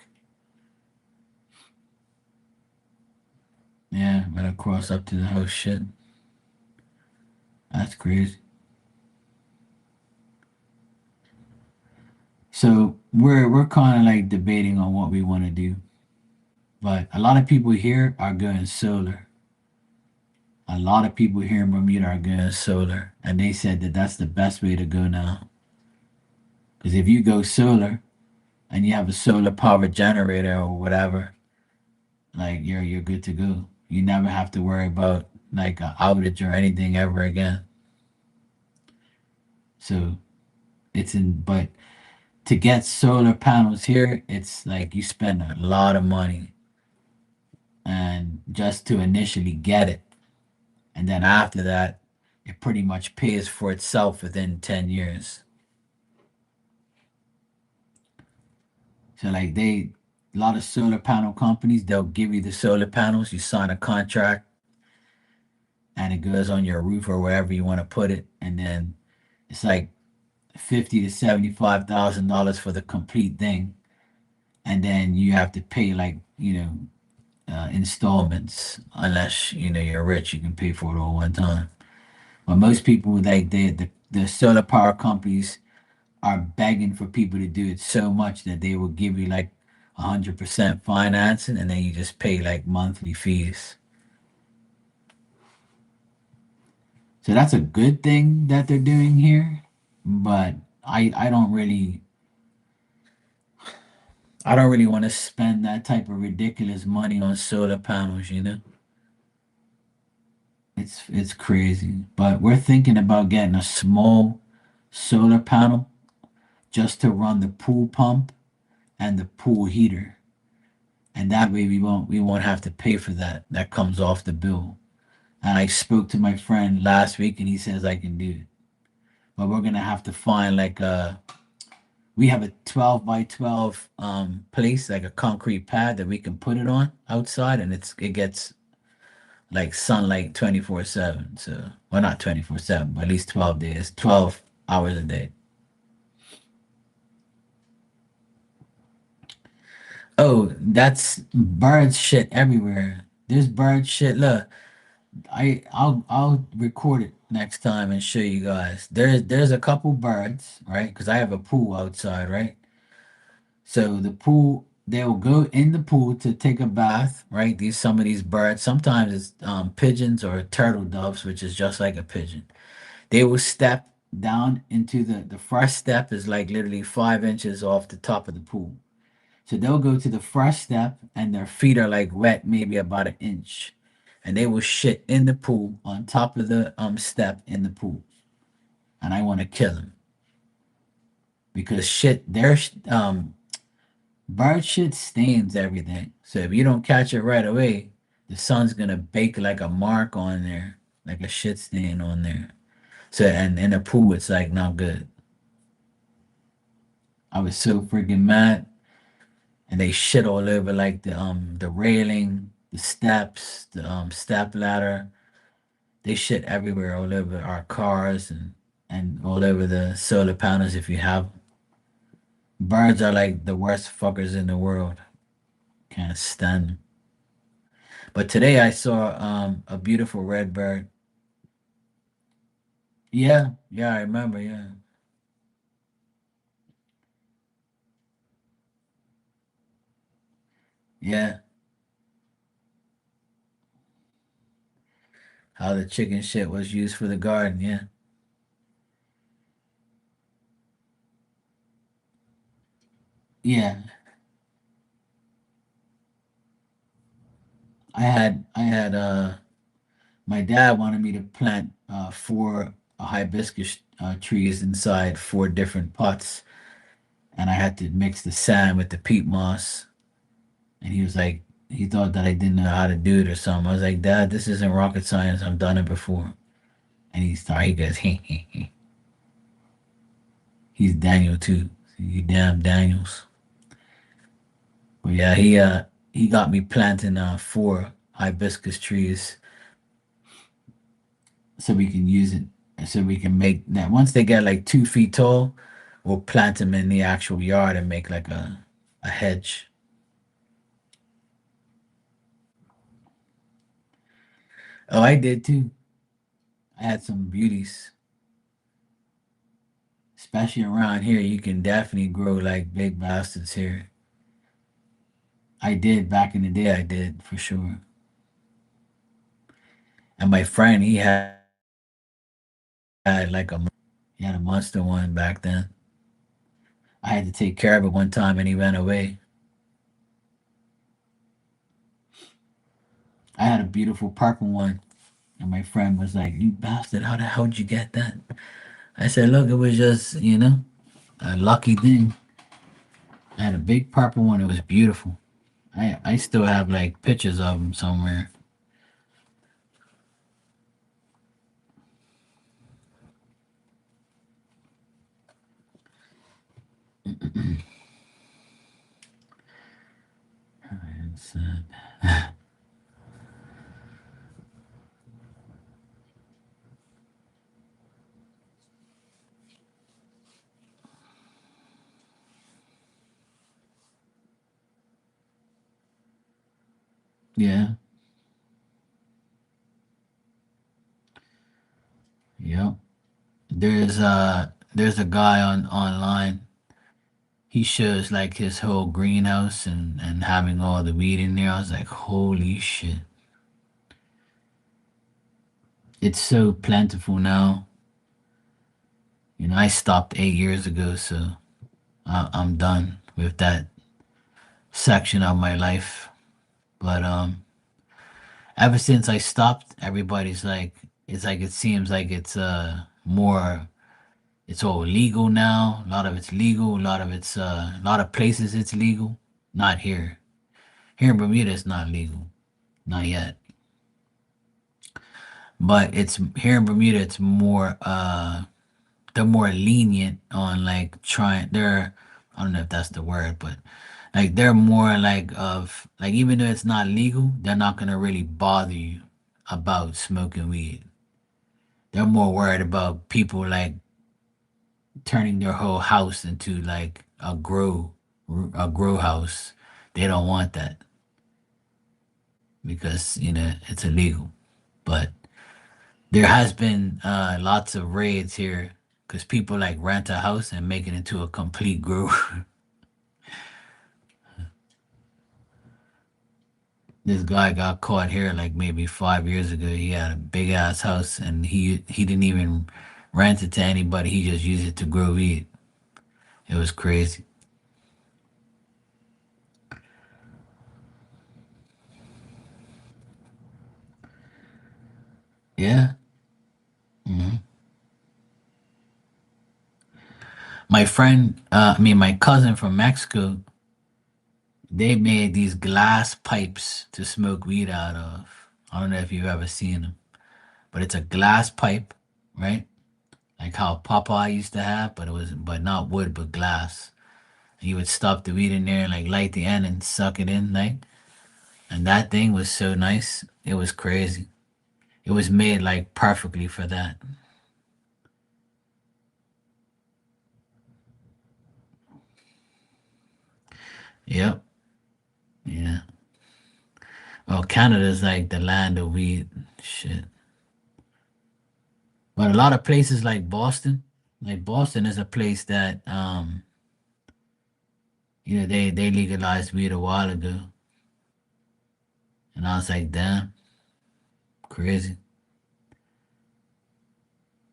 Yeah, better cross up to the house shit. That's crazy. So we're kind of like debating on what we want to do. But a lot of people here are going solar. A lot of people here in Bermuda are going solar, and they said that that's the best way to go now. Because if you go solar and you have a solar power generator or whatever, like you're good to go. You never have to worry about like an outage or anything ever again. So but to get solar panels here, it's like you spend a lot of money and just to initially get it. And then after that, it pretty much pays for itself within 10 years. So like a lot of solar panel companies, they'll give you the solar panels, you sign a contract, and it goes on your roof or wherever you want to put it, and then it's like 50 to 75 thousand dollars for the complete thing, and then you have to pay like installments. Unless you're rich, you can pay for it all one time. But most people like the solar power companies are begging for people to do it so much that they will give you like 100% financing, and then you just pay like monthly fees. So that's a good thing that they're doing here, but I don't really want to spend that type of ridiculous money on solar panels. It's crazy. But we're thinking about getting a small solar panel just to run the pool pump and the pool heater. And that way we won't have to pay for that. That comes off the bill. And I spoke to my friend last week and he says I can do it. But we're gonna have to find like We have a 12 by 12 place, like a concrete pad that we can put it on outside, and it gets like sunlight 24/7. So, well, not 24/7, but at least 12 days, 12 hours a day. Oh, that's bird shit everywhere. There's bird shit. Look, I'll record it next time and show you guys. There's a couple birds, right? Because I have a pool outside, right? So the pool, they'll go in the pool to take a bath, right? These some of these birds. Sometimes it's pigeons or turtle doves, which is just like a pigeon. They will step down into the first step is like literally 5 inches off the top of the pool. So they'll go to the first step and their feet are like wet, maybe about an inch. And they will shit in the pool on top of the step in the pool. And I want to kill them because shit, bird shit stains everything. So if you don't catch it right away, the sun's gonna bake like a mark on there, like a shit stain on there. So and in the pool, it's like not good. I was so freaking mad, and they shit all over like the railing, the steps, the step ladder. They shit everywhere, all over our cars and all over the solar panels. If you have birds, are like the worst fuckers in the world. Can't stand them. But today I saw a beautiful red bird. Yeah, yeah, I remember. Yeah, yeah. How the chicken shit was used for the garden. Yeah, yeah. I had my dad wanted me to plant four hibiscus trees inside four different pots, and I had to mix the sand with the peat moss. And he was like, he thought that I didn't know how to do it or something. I was like, Dad, this isn't rocket science. I've done it before. And he started. He goes, he's Daniel too. You damn Daniels. But yeah, he got me planting four hibiscus trees so we can use it, so we can make that. Once they get like 2 feet tall, we'll plant them in the actual yard and make like a hedge. Oh, I did too. I had some beauties, especially around here. You can definitely grow like big bastards here. I did back in the day. I did for sure. And my friend, had like he had a monster one back then. I had to take care of it one time, and he ran away. I had a beautiful purple one, and my friend was like, "You bastard! How the hell did you get that?" I said, "Look, it was just a lucky thing." I had a big purple one. It was beautiful. I still have like pictures of them somewhere. It's, yeah, yep. There's a guy on online. He shows like his whole greenhouse and having all the weed in there. I was like, holy shit! It's so plentiful now. I stopped 8 years ago, so I'm done with that section of my life. But ever since I stopped, everybody's like, it's like it seems like it's more, it's all legal now. A lot of it's legal. A lot of a lot of places it's legal. Not here. Here in Bermuda, it's not legal. Not yet. But it's here in Bermuda. It's more. They're more lenient on like trying. They're I don't know if that's the word, but like they're more like of like even though it's not legal, they're not gonna really bother you about smoking weed. They're more worried about people like turning their whole house into like a grow house. They don't want that because it's illegal. But there has been lots of raids here because people like rent a house and make it into a complete grow. This guy got caught here like maybe 5 years ago. He had a big ass house and he didn't even rent it to anybody. He just used it to grow weed. It was crazy. Yeah. hmm My friend, I mean my cousin from Mexico, they made these glass pipes to smoke weed out of. I don't know if you've ever seen them, but it's a glass pipe, right? Like how Popeye used to have, but not wood, but glass. He would stuff the weed in there and like light the end and suck it in, like. And that thing was so nice. It was crazy. It was made like perfectly for that. Yep. Yeah. Well, Canada's like the land of weed. Shit. But a lot of places like Boston is a place that they legalized weed a while ago. And I was like, damn, crazy.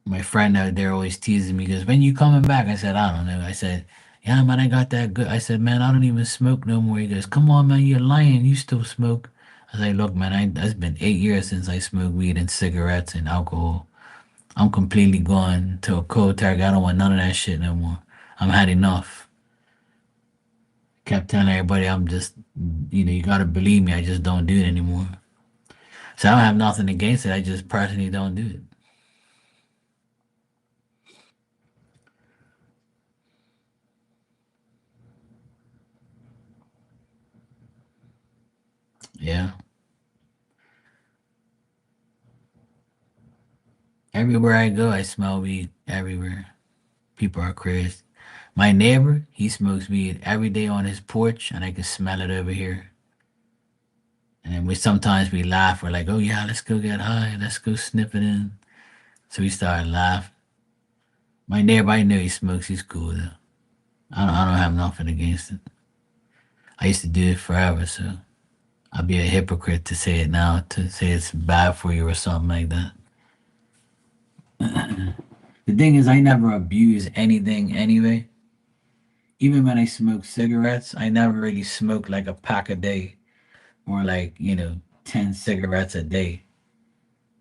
My friend out there always teasing me because when you coming back, I said, I don't know. I said, yeah, man, I got that good. I said, man, I don't even smoke no more. He goes, come on, man, you're lying. You still smoke. I was like, look, man, it's been 8 years since I smoked weed and cigarettes and alcohol. I'm completely gone to a cold turkey. I don't want none of that shit no more. I'm had enough. Kept telling everybody I'm just, you gotta believe me. I just don't do it anymore. So I don't have nothing against it. I just personally don't do it. Yeah. Everywhere I go, I smell weed. Everywhere. People are crazy. My neighbor, he smokes weed every day on his porch, and I can smell it over here. And we laugh. We're like, "Oh yeah, let's go get high. Let's go sniff it in." So we started laughing. My neighbor, I know he smokes. He's cool though. I don't have nothing against it. I used to do it forever, so I'd be a hypocrite to say it now, to say it's bad for you or something like that. The thing is, I never abuse anything anyway. Even when I smoke cigarettes, I never really smoke like a pack a day or like 10 cigarettes a day.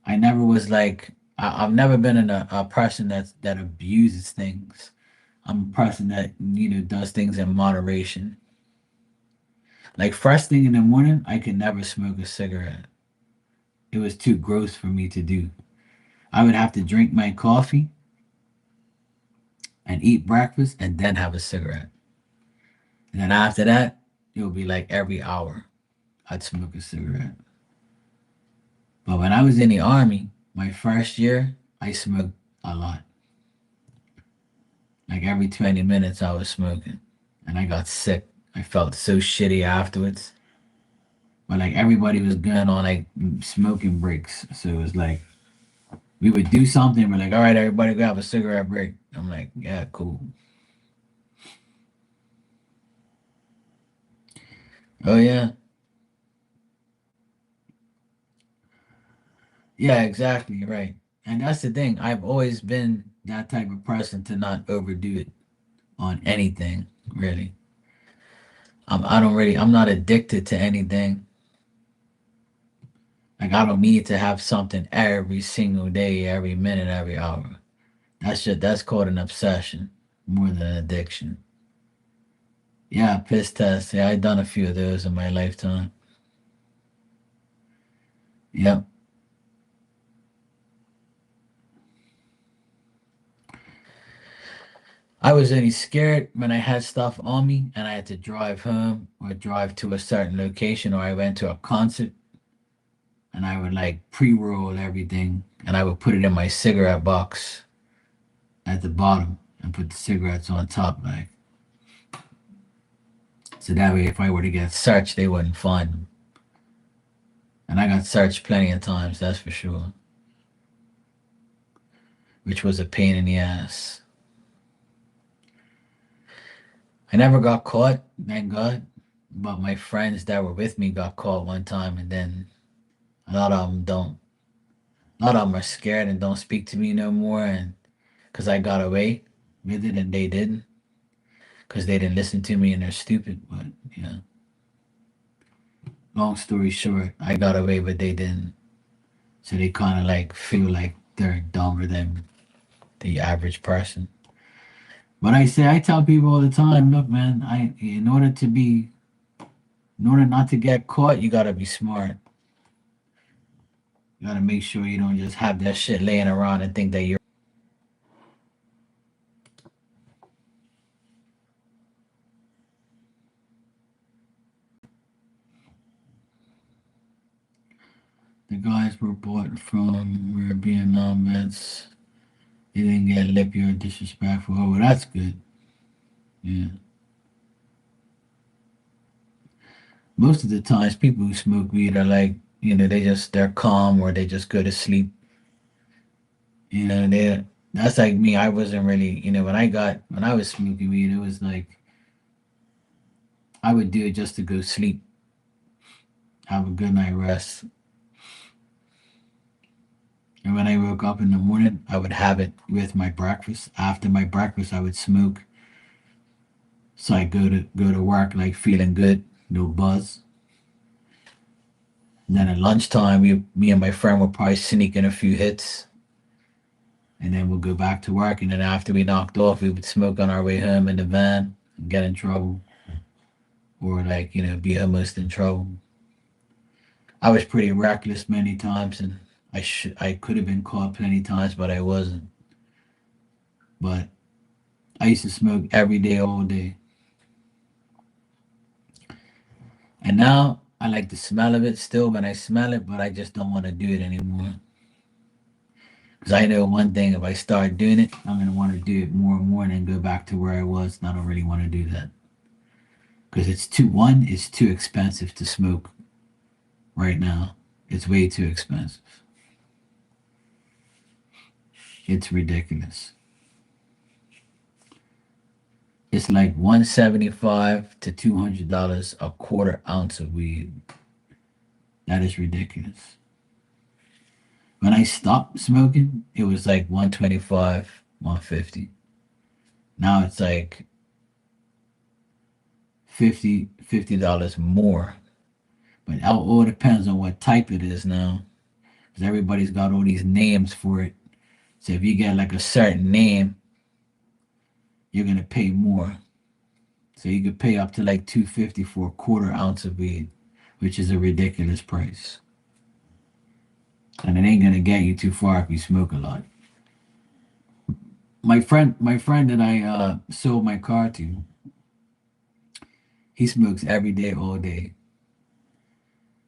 I never was like I've never been a person that abuses things. I'm a person that does things in moderation. Like first thing in the morning, I could never smoke a cigarette. It was too gross for me to do. I would have to drink my coffee and eat breakfast and then have a cigarette. And then after that, it would be like every hour I'd smoke a cigarette. But when I was in the army, my first year, I smoked a lot. Like every 20 minutes, I was smoking. And I got sick. I felt so shitty afterwards. But like everybody was going on like smoking breaks. So it was like we would do something. We're like, all right, everybody go have a cigarette break. I'm like, yeah, cool. Oh, yeah. Yeah, exactly. Right. And that's the thing. I've always been that type of person to not overdo it on anything, really. I'm not addicted to anything. Like I don't need to have something every single day, every minute, every hour. That's called an obsession more than an addiction. Yeah, piss test. Yeah, I done a few of those in my lifetime. Yep. I was only scared when I had stuff on me and I had to drive home or drive to a certain location or I went to a concert and I would like pre-roll everything and I would put it in my cigarette box at the bottom and put the cigarettes on top, like so that way if I were to get searched, they wouldn't find them. And I got searched plenty of times, that's for sure, which was a pain in the ass. I never got caught, thank God, but my friends that were with me got caught one time, and then a lot of them don't. A lot of them are scared and don't speak to me no more, and because I got away with it and they didn't, because they didn't listen to me and they're stupid. But yeah, long story short, I got away, but they didn't. So they kind of like feel like they're dumber than the average person. But I tell people all the time, look, man, in order not to get caught, you gotta be smart. You gotta make sure you don't just have that shit laying around and think that you're. The guys were bought from were Vietnam vets. They didn't get lippy or disrespectful. Oh, well, that's good. Yeah. Most of the times, people who smoke weed are like, they're calm or they just go to sleep. That's like me. I wasn't really, when I was smoking weed, it was like I would do it just to go sleep, have a good night rest. And when I woke up in the morning, I would have it with my breakfast. After my breakfast, I would smoke. So I go to work like feeling good, no buzz. And then at lunchtime, me and my friend would probably sneak in a few hits, and then we'll go back to work. And then after we knocked off, we would smoke on our way home in the van and get in trouble, or like be almost in trouble. I was pretty reckless many times, and I could have been caught plenty times, but I wasn't. But I used to smoke every day, all day. And now I like the smell of it still when I smell it, but I just don't want to do it anymore. Because I know one thing, if I start doing it, I'm going to want to do it more and more and then go back to where I was. And I don't really want to do that. Because it's too expensive to smoke right now. It's way too expensive. It's ridiculous. It's like 175 to $200 a quarter ounce of weed. That is ridiculous. When I stopped smoking, it was like 125, 150. Now it's like $50 more. But it all depends on what type it is now. Because everybody's got all these names for it. So if you get like a certain name, you're gonna pay more. So you could pay up to like 250 for a quarter ounce of weed, which is a ridiculous price. And it ain't gonna get you too far if you smoke a lot. My friend that I sold my car to, he smokes every day, all day.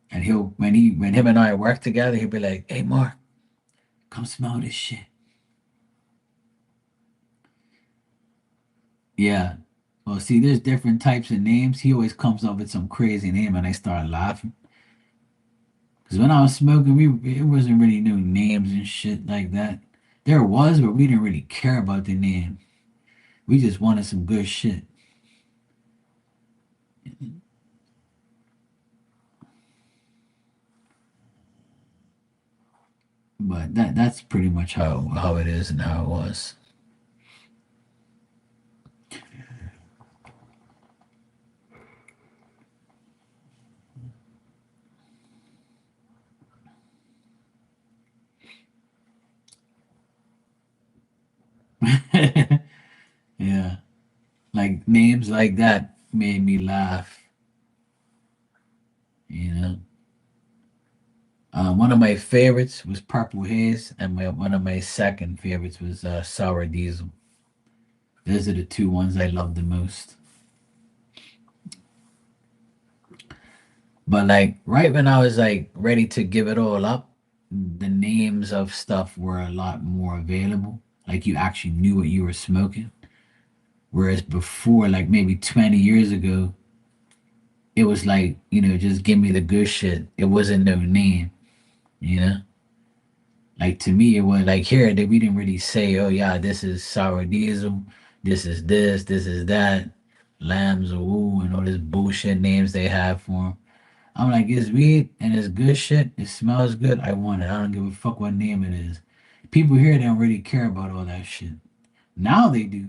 And he'll when him and I work together, he'll be like, "Hey, Mark, come smell this shit." Yeah. Well, see, there's different types of names. He always comes up with some crazy name, and I start laughing. Because when I was smoking, it wasn't really no names and shit like that. There was, but we didn't really care about the name. We just wanted some good shit. But that's pretty much how it is and how it was. Yeah, like names like that made me laugh. You know, one of my favorites was Purple Haze, and one of my second favorites was Sour Diesel. Those are the two ones I love the most. But like right when I was like ready to give it all up, the names of stuff were a lot more available. Like you actually knew what you were smoking. Whereas before, like maybe 20 years ago, it was like, just give me the good shit. It wasn't no name, you know? Like to me, it was like here that we didn't really say, oh yeah, this is sour diesel, this is that, lambs or woo, and all this bullshit names they have for them. I'm like, it's weed and it's good shit. It smells good. I want it. I don't give a fuck what name it is. People here don't really care about all that shit. Now they do.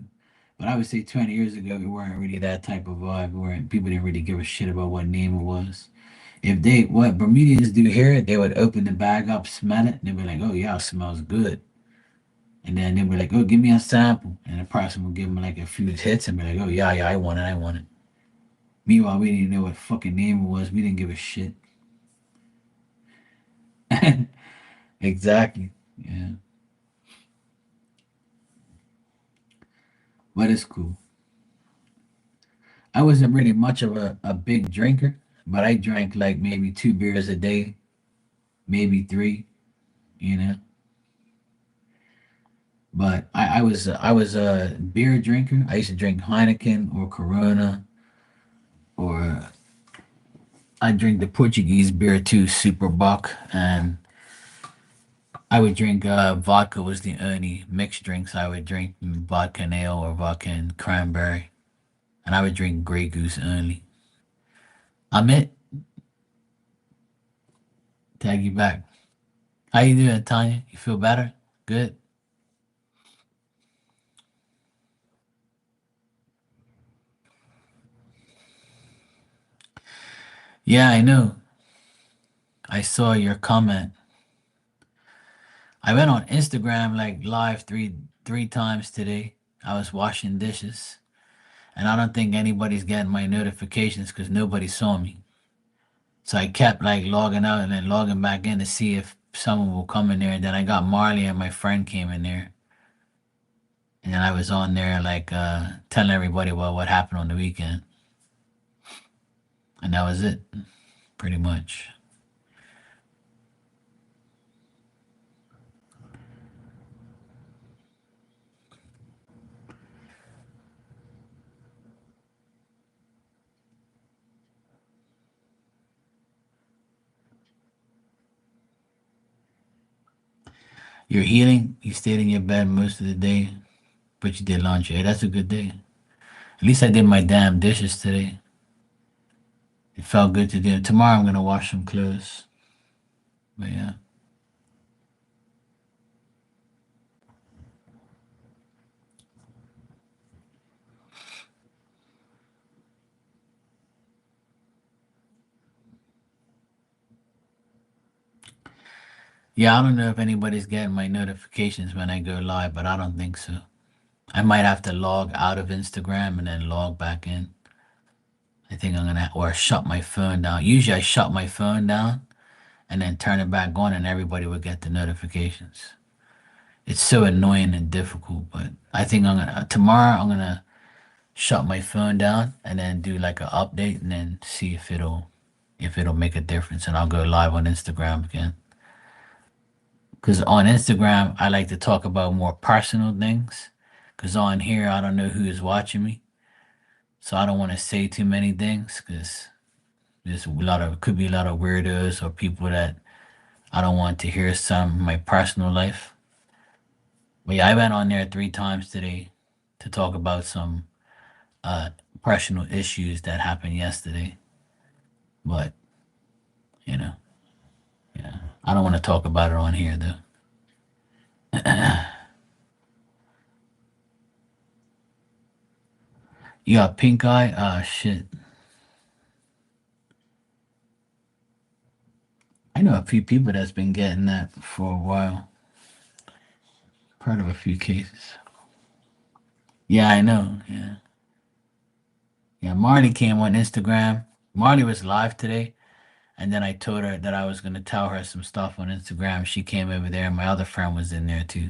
But I would say 20 years ago, it weren't really that type of vibe. Where people didn't really give a shit about what name it was. If they, what Bermudians do here, they would open the bag up, smell it, and they'd be like, oh, yeah, it smells good. And then they'd be like, oh, give me a sample. And the person would give them like a few hits and be like, oh, yeah, yeah, I want it, I want it. Meanwhile, we didn't know what fucking name it was. We didn't give a shit. Exactly. Yeah. But it's cool. I wasn't really much of a big drinker, but I drank like maybe 2 beers a day, maybe three, you know. But I was a beer drinker. I used to drink Heineken or Corona, or I drink the Portuguese beer too, Super Bock, and I would drink vodka was the only mixed drinks I would drink, vodka and ale or vodka and cranberry, and I would drink Grey Goose only. I'm it. Tag you back. How you doing, Tanya? You feel better? Good. Yeah, I know. I saw your comment. I went on Instagram like live three times today. I was washing dishes, and I don't think anybody's getting my notifications because nobody saw me. So I kept like logging out and then logging back in to see if someone will come in there. And then I got Marley and my friend came in there, and then I was on there like telling everybody what happened on the weekend, and that was it, pretty much. You're healing. You stayed in your bed most of the day, but you did laundry. Hey, that's a good day. At least I did my damn dishes today. It felt good to do. Tomorrow I'm gonna wash some clothes. But yeah. Yeah, I don't know if anybody's getting my notifications when I go live, but I don't think so. I might have to log out of Instagram and then log back in. I think I'm gonna or shut my phone down. Usually I shut my phone down and then turn it back on and everybody would get the notifications. It's so annoying and difficult, but I think tomorrow I'm gonna shut my phone down and then do like an update and then see if it'll make a difference and I'll go live on Instagram again. Because on Instagram I like to talk about more personal things. Because on here I don't know who is watching me, so I don't want to say too many things because there's a lot of could be a lot of weirdos or people that I don't want to hear some of my personal life. But yeah, I went on there 3 times today to talk about some uh personal issues that happened yesterday. But you know, yeah, I don't want to talk about it on here though. You got pink eye? Ah, shit. I know a few people that's been getting that for a while. Part of a few cases. Yeah, I know. Yeah. Yeah, Marty came on Instagram. Marty was live today, and then I told her that I was gonna tell her some stuff on Instagram. She came over there, and my other friend was in there too.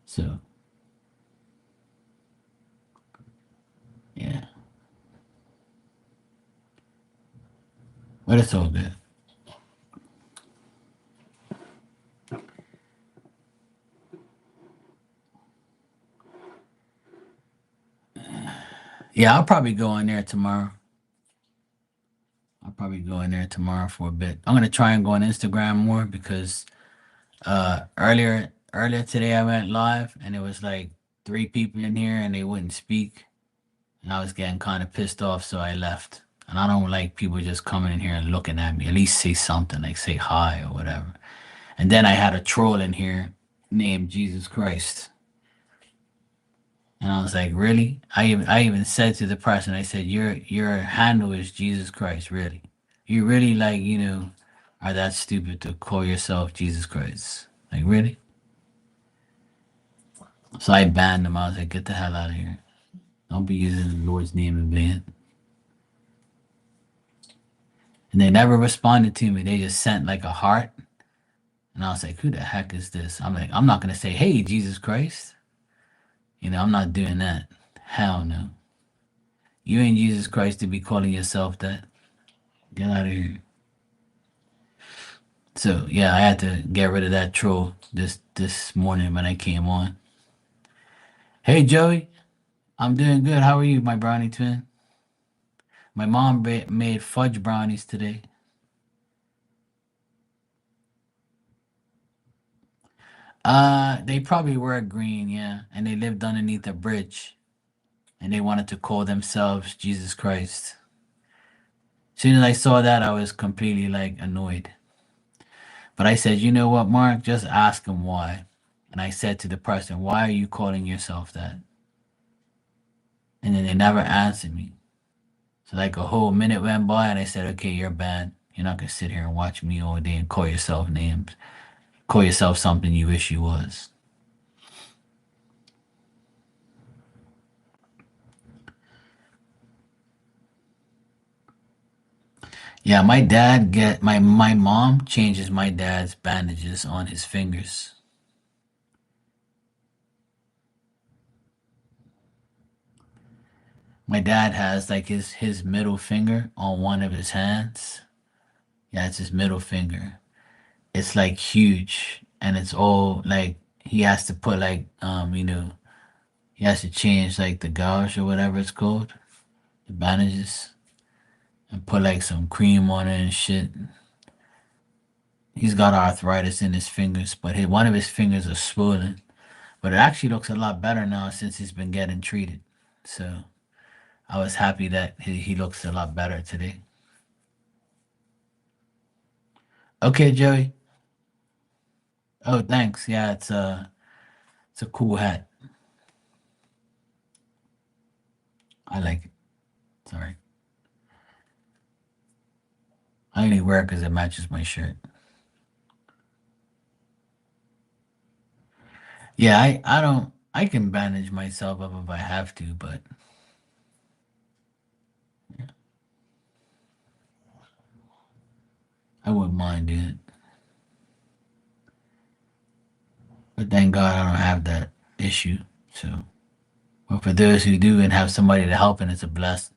So Yeah, but it's all good. Yeah, I'll probably go in there tomorrow. I'll probably go in there tomorrow for a bit. I'm gonna try and go on Instagram more because earlier today I went live and it was like three people in here and they wouldn't speak and I was getting kind of pissed off, so I left. And I don't like people just coming in here and looking at me. At least say something, like say hi or whatever. And then I had a troll in here named Jesus Christ. And I was like, really? I even said to the person, I said, your handle is Jesus Christ, really? You really like, are that stupid to call yourself Jesus Christ? Like, really? So I banned them. I was like, get the hell out of here. Don't be using the Lord's name in vain. And they never responded to me. They just sent like a heart. And I was like, who the heck is this? I'm like, I'm not gonna say, hey, Jesus Christ. I'm not doing that. Hell no. You ain't Jesus Christ to be calling yourself that. Get out of here. So yeah, I had to get rid of that troll this morning when I came on. Hey Joey, I'm doing good. How are you, my brownie twin? My mom made fudge brownies today. They probably were green, yeah, and they lived underneath a bridge, and they wanted to call themselves Jesus Christ. As soon as I saw that, I was completely like annoyed. But I said, you know what, Mark, just ask him why. And I said to the person, why are you calling yourself that? And then they never answered me. So like a whole minute went by, and I said, okay, you're banned. You're not gonna sit here and watch me all day and call yourself names. Call yourself something you wish you was. Yeah, my mom changes my dad's bandages on his fingers. My dad has like his middle finger on one of his hands. Yeah, it's his middle finger. It's like huge and it's all like he has to put like he has to change like the gauze or whatever it's called, the bandages, and put like some cream on it and shit. He's got arthritis in his fingers, but one of his fingers are swollen. But it actually looks a lot better now since he's been getting treated. So I was happy that he looks a lot better today. Okay, Joey. Oh, thanks. Yeah, it's a cool hat. I like it. Sorry, I only wear it because it matches my shirt. Yeah, I don't. I can bandage myself up if I have to, but I wouldn't mind doing it. But thank God I don't have that issue. So, but for those who do and have somebody to help, and it's a blessing.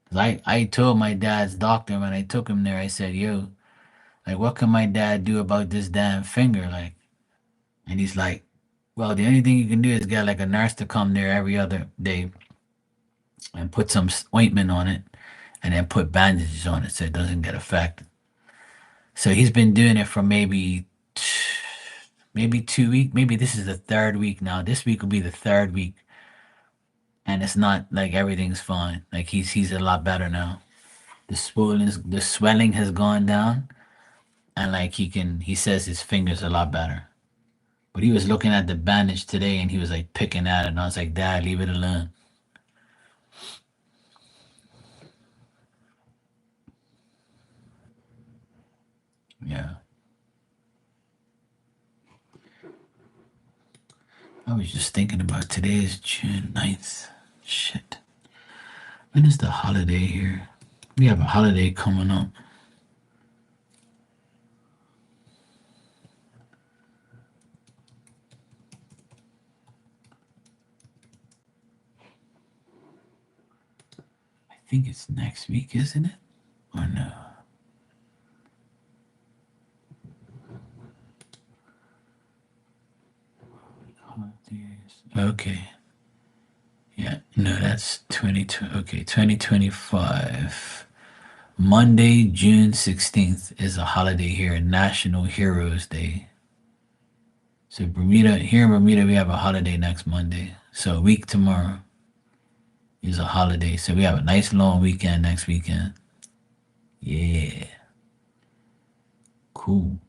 'Cause I told my dad's doctor when I took him there, I said, yo, like, what can my dad do about this damn finger? Like, and he's like, well, the only thing you can do is get like a nurse to come there every other day and put some ointment on it and then put bandages on it so it doesn't get affected. So he's been doing it for maybe 2 weeks. Maybe this is the third week now. This week will be the third week. And it's not like everything's fine. Like he's a lot better now. The swelling has gone down and like he says his fingers a lot better. But he was looking at the bandage today and he was like picking at it and I was like, Dad, leave it alone. Yeah. I was just thinking about today is June 9th. Shit. When is the holiday here? We have a holiday coming up. think it's next week, isn't it? Or no? Okay. Yeah. No, that's 2020. Okay, 2025. Monday, June 16th is a holiday here, National Heroes Day. So Bermuda, here in Bermuda, we have a holiday next Monday. So a week tomorrow is a holiday. So we have a nice long weekend next weekend. Yeah. Cool.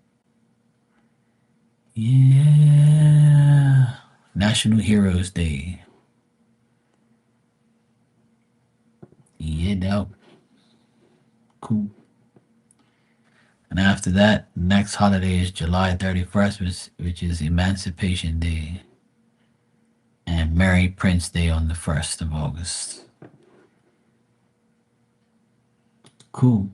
Yeah. National Heroes Day. Yeah, dope. Cool. And after that, next holiday is July 31st, which is Emancipation Day. And Mary Prince Day on the 1st of August. Cool.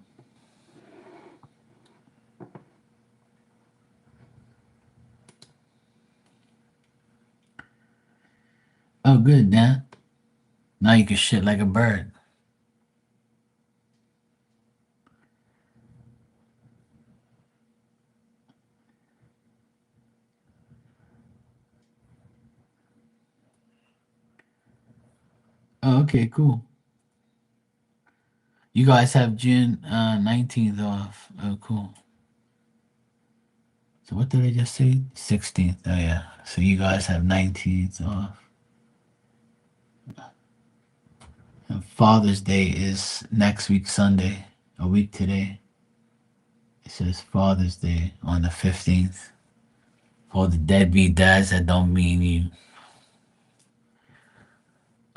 Oh, good, Dan. Now you can shit like a bird. Oh, okay, cool. You guys have June 19th off. Oh, cool. So what did I just say? 16th. Oh, yeah. So you guys have 19th off. And Father's Day is next week, Sunday, a week today. It says Father's Day on the 15th. For the deadbeat dads that don't mean you.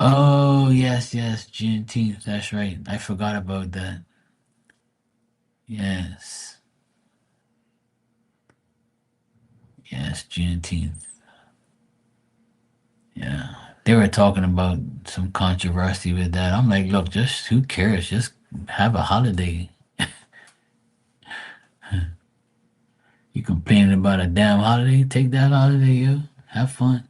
Oh, yes, yes. Juneteenth. That's right. I forgot about that. Yes. Yes, Juneteenth. Yeah. They were talking about some controversy with that. I'm like, look, just who cares? Just have a holiday. You complaining about a damn holiday? Take that holiday, yo. Have fun.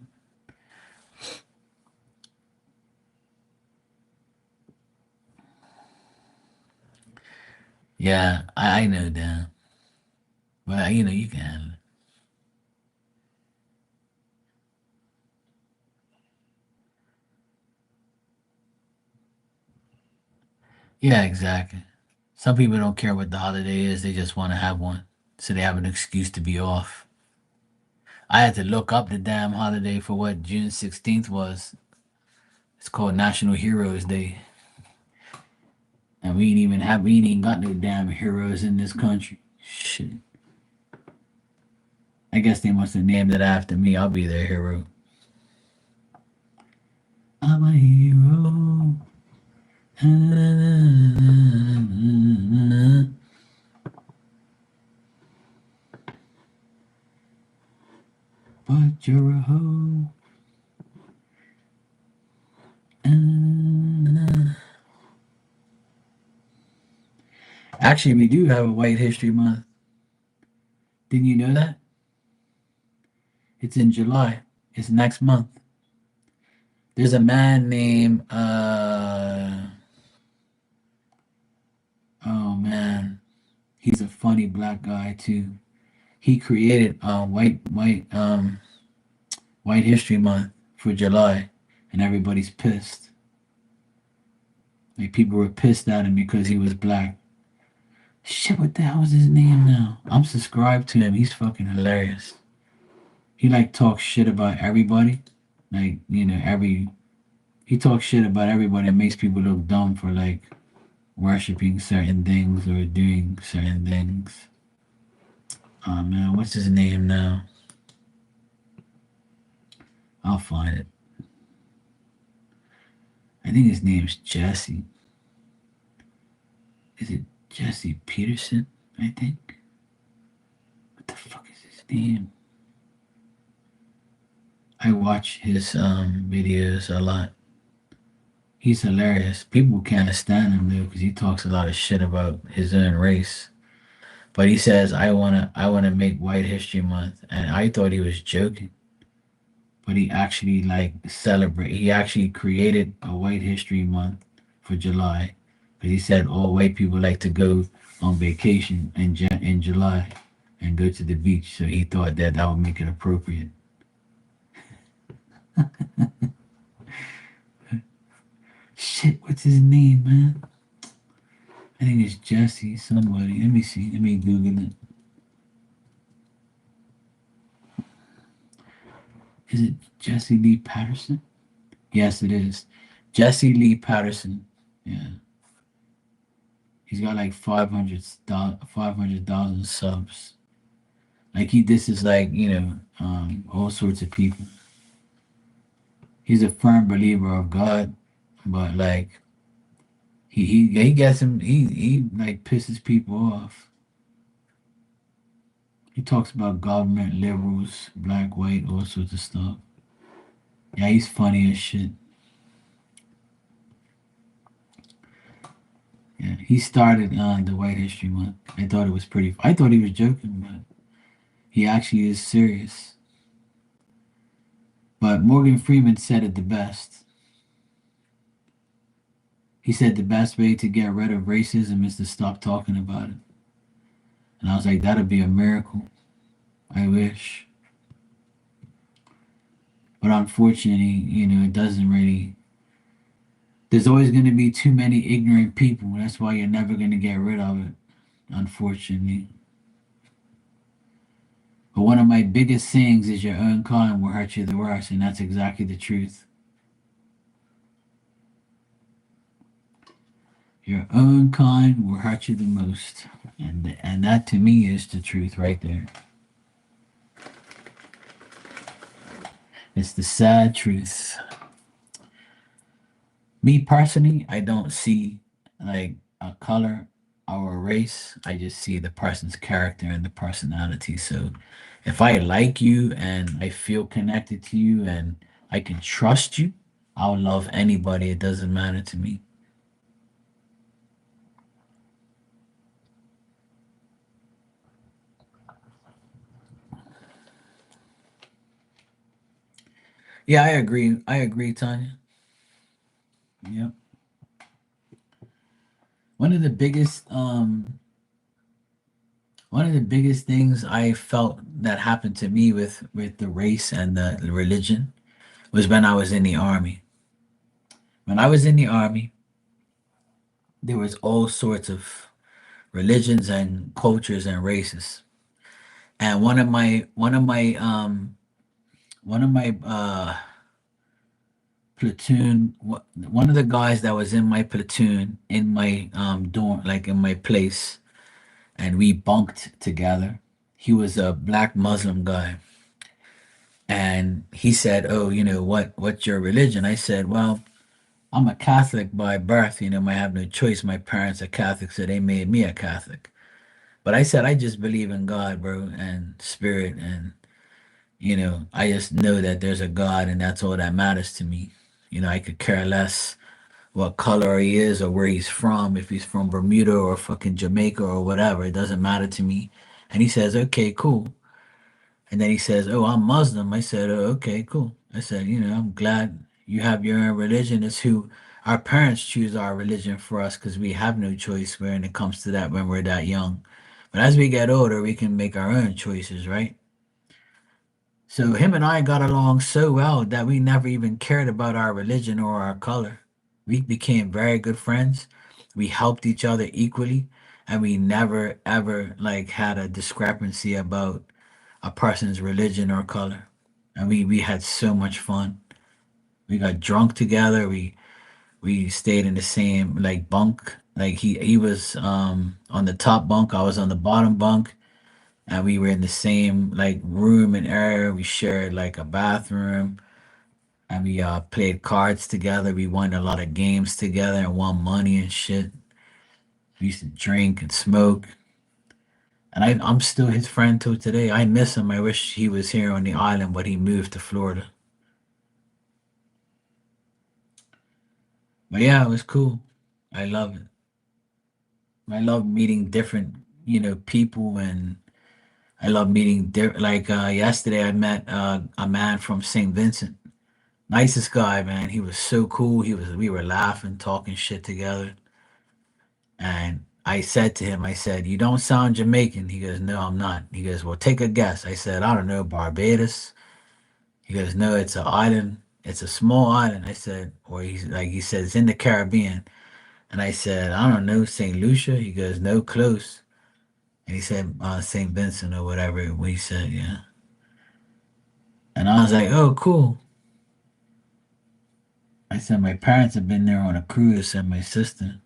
Yeah, I know that. Well, you can handle it. Yeah, exactly. Some people don't care what the holiday is. They just want to have one. So they have an excuse to be off. I had to look up the damn holiday for what June 16th was. It's called National Heroes Day. And we ain't even got no damn heroes in this country. Shit. I guess they must have named it after me. I'll be their hero. I'm a hero. But you're a hoe. Actually, we do have a White History Month. Didn't you know that? It's in July. It's next month. There's a man named oh man, he's a funny black guy too. He created White History Month for July, and everybody's pissed. Like people were pissed at him because he was black. Shit, what the hell is his name now? I'm subscribed to him. He's fucking hilarious. He like talks shit about everybody. Like, he talks shit about everybody and makes people look dumb for like worshiping certain things or doing certain things. Oh man, what's his name now? I'll find it. I think his name's Jesse. Is it Jesse Peterson? I think. What the fuck is his name? I watch his videos a lot. He's hilarious. People can't stand him though because he talks a lot of shit about his own race. But he says, I wanna make White History Month," and I thought he was joking. But he actually like celebrate. He actually created a White History Month for July, Because he said all white people like to go on vacation in July and go to the beach. So he thought that that would make it appropriate. Shit, what's his name, man? I think it's Jesse somebody. Let me see. Let me Google it. Is it Jesse Lee Patterson? Yes, it is. Jesse Lee Patterson. Yeah. He's got like 500,000 subs. Like this is like, all sorts of people. He's a firm believer of God, but like he gets him he like pisses people off. He talks about government, liberals, black, white, all sorts of stuff. Yeah, he's funny as shit. Yeah, he started the White History Month. I thought it was pretty. I thought he was joking, but he actually is serious. But Morgan Freeman said it the best. He said the best way to get rid of racism is to stop talking about it. And I was like, that'd be a miracle. I wish. But unfortunately, it doesn't really. There's always going to be too many ignorant people. That's why you're never going to get rid of it, unfortunately. But one of my biggest sayings is your own kind will hurt you the worst, and that's exactly the truth. Your own kind will hurt you the most. And that to me is the truth right there. It's the sad truth. Me personally, I don't see like a color or a race. I just see the person's character and the personality. So if I like you and I feel connected to you and I can trust you, I'll love anybody. It doesn't matter to me. Yeah, I agree. I agree, Tanya. Yep. One of the biggest one of the biggest things I felt that happened to me with the race and the religion was when I was in the army. When I was in the army, there was all sorts of religions and cultures and races. And one of my platoon one of the guys that was in my platoon in my dorm, like in my place, and we bunked together. He was a black Muslim guy. And he said, "Oh, what's your religion?" I said, "Well, I'm a Catholic by birth. I have no choice. My parents are Catholic, so they made me a Catholic." But I said, "I just believe in God, bro, and spirit, and I just know that there's a God, and that's all that matters to me. I could care less what color he is or where he's from, if he's from Bermuda or fucking Jamaica or whatever. It doesn't matter to me." And he says, "Okay, cool." And then he says, "Oh, I'm Muslim." I said, "Oh, okay, cool." I said, "I'm glad you have your own religion. It's who our parents choose our religion for us because we have no choice when it comes to that when we're that young. But as we get older, we can make our own choices, right?" So him and I got along so well that we never even cared about our religion or our color. We became very good friends. We helped each other equally, and we never ever like had a discrepancy about a person's religion or color. And we had so much fun. We got drunk together. We stayed in the same like bunk. Like he was on the top bunk, I was on the bottom bunk, and we were in the same like room and area. We shared like a bathroom, and we played cards together. We won a lot of games together and won money and shit. We used to drink and smoke. And I'm still his friend till today. I miss him. I wish he was here on the island, but he moved to Florida. But yeah, it was cool. I love it. I love meeting different, people, and I love meeting like yesterday I met a man from St. Vincent. Nicest guy, man. He was so cool. We were laughing, talking shit together. And I said to him, I said, "You don't sound Jamaican." He goes, "No, I'm not." He goes, "Well, take a guess." I said, "I don't know, Barbados." He goes, "No, it's an island. It's a small island." I said, or he's like, he said, "It's in the Caribbean." And I said, "I don't know, St. Lucia." He goes, "No, close." And he said, St. Vincent or whatever. We said, yeah. And I was like, "Oh, cool." I said, "My parents have been there on a cruise and my sister,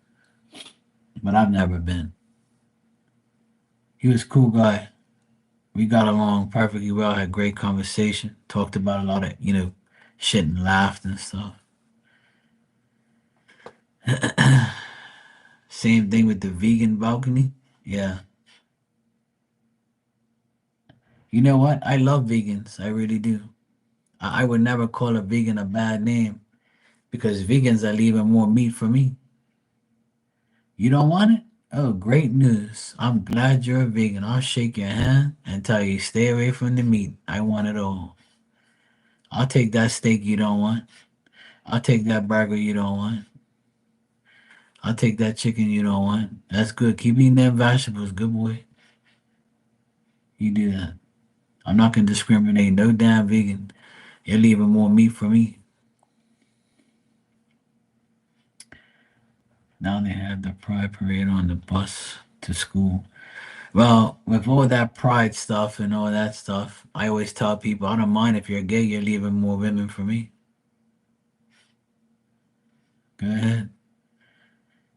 but I've never been." He was a cool guy. We got along perfectly well, had great conversation, talked about a lot of, shit and laughed and stuff. Same thing with the vegan balcony. Yeah. You know what? I love vegans. I really do. I would never call a vegan a bad name because vegans are leaving more meat for me. You don't want it? Oh, great news. I'm glad you're a vegan. I'll shake your hand and tell you stay away from the meat. I want it all. I'll take that steak you don't want. I'll take that burger you don't want. I'll take that chicken you don't want. That's good. Keep eating them vegetables, good boy. You do that. I'm not gonna discriminate. No damn vegan. You're leaving more meat for me. Now they have the pride parade on the bus to school. Well, with all that pride stuff and all that stuff, I always tell people I don't mind if you're gay, you're leaving more women for me. Go ahead.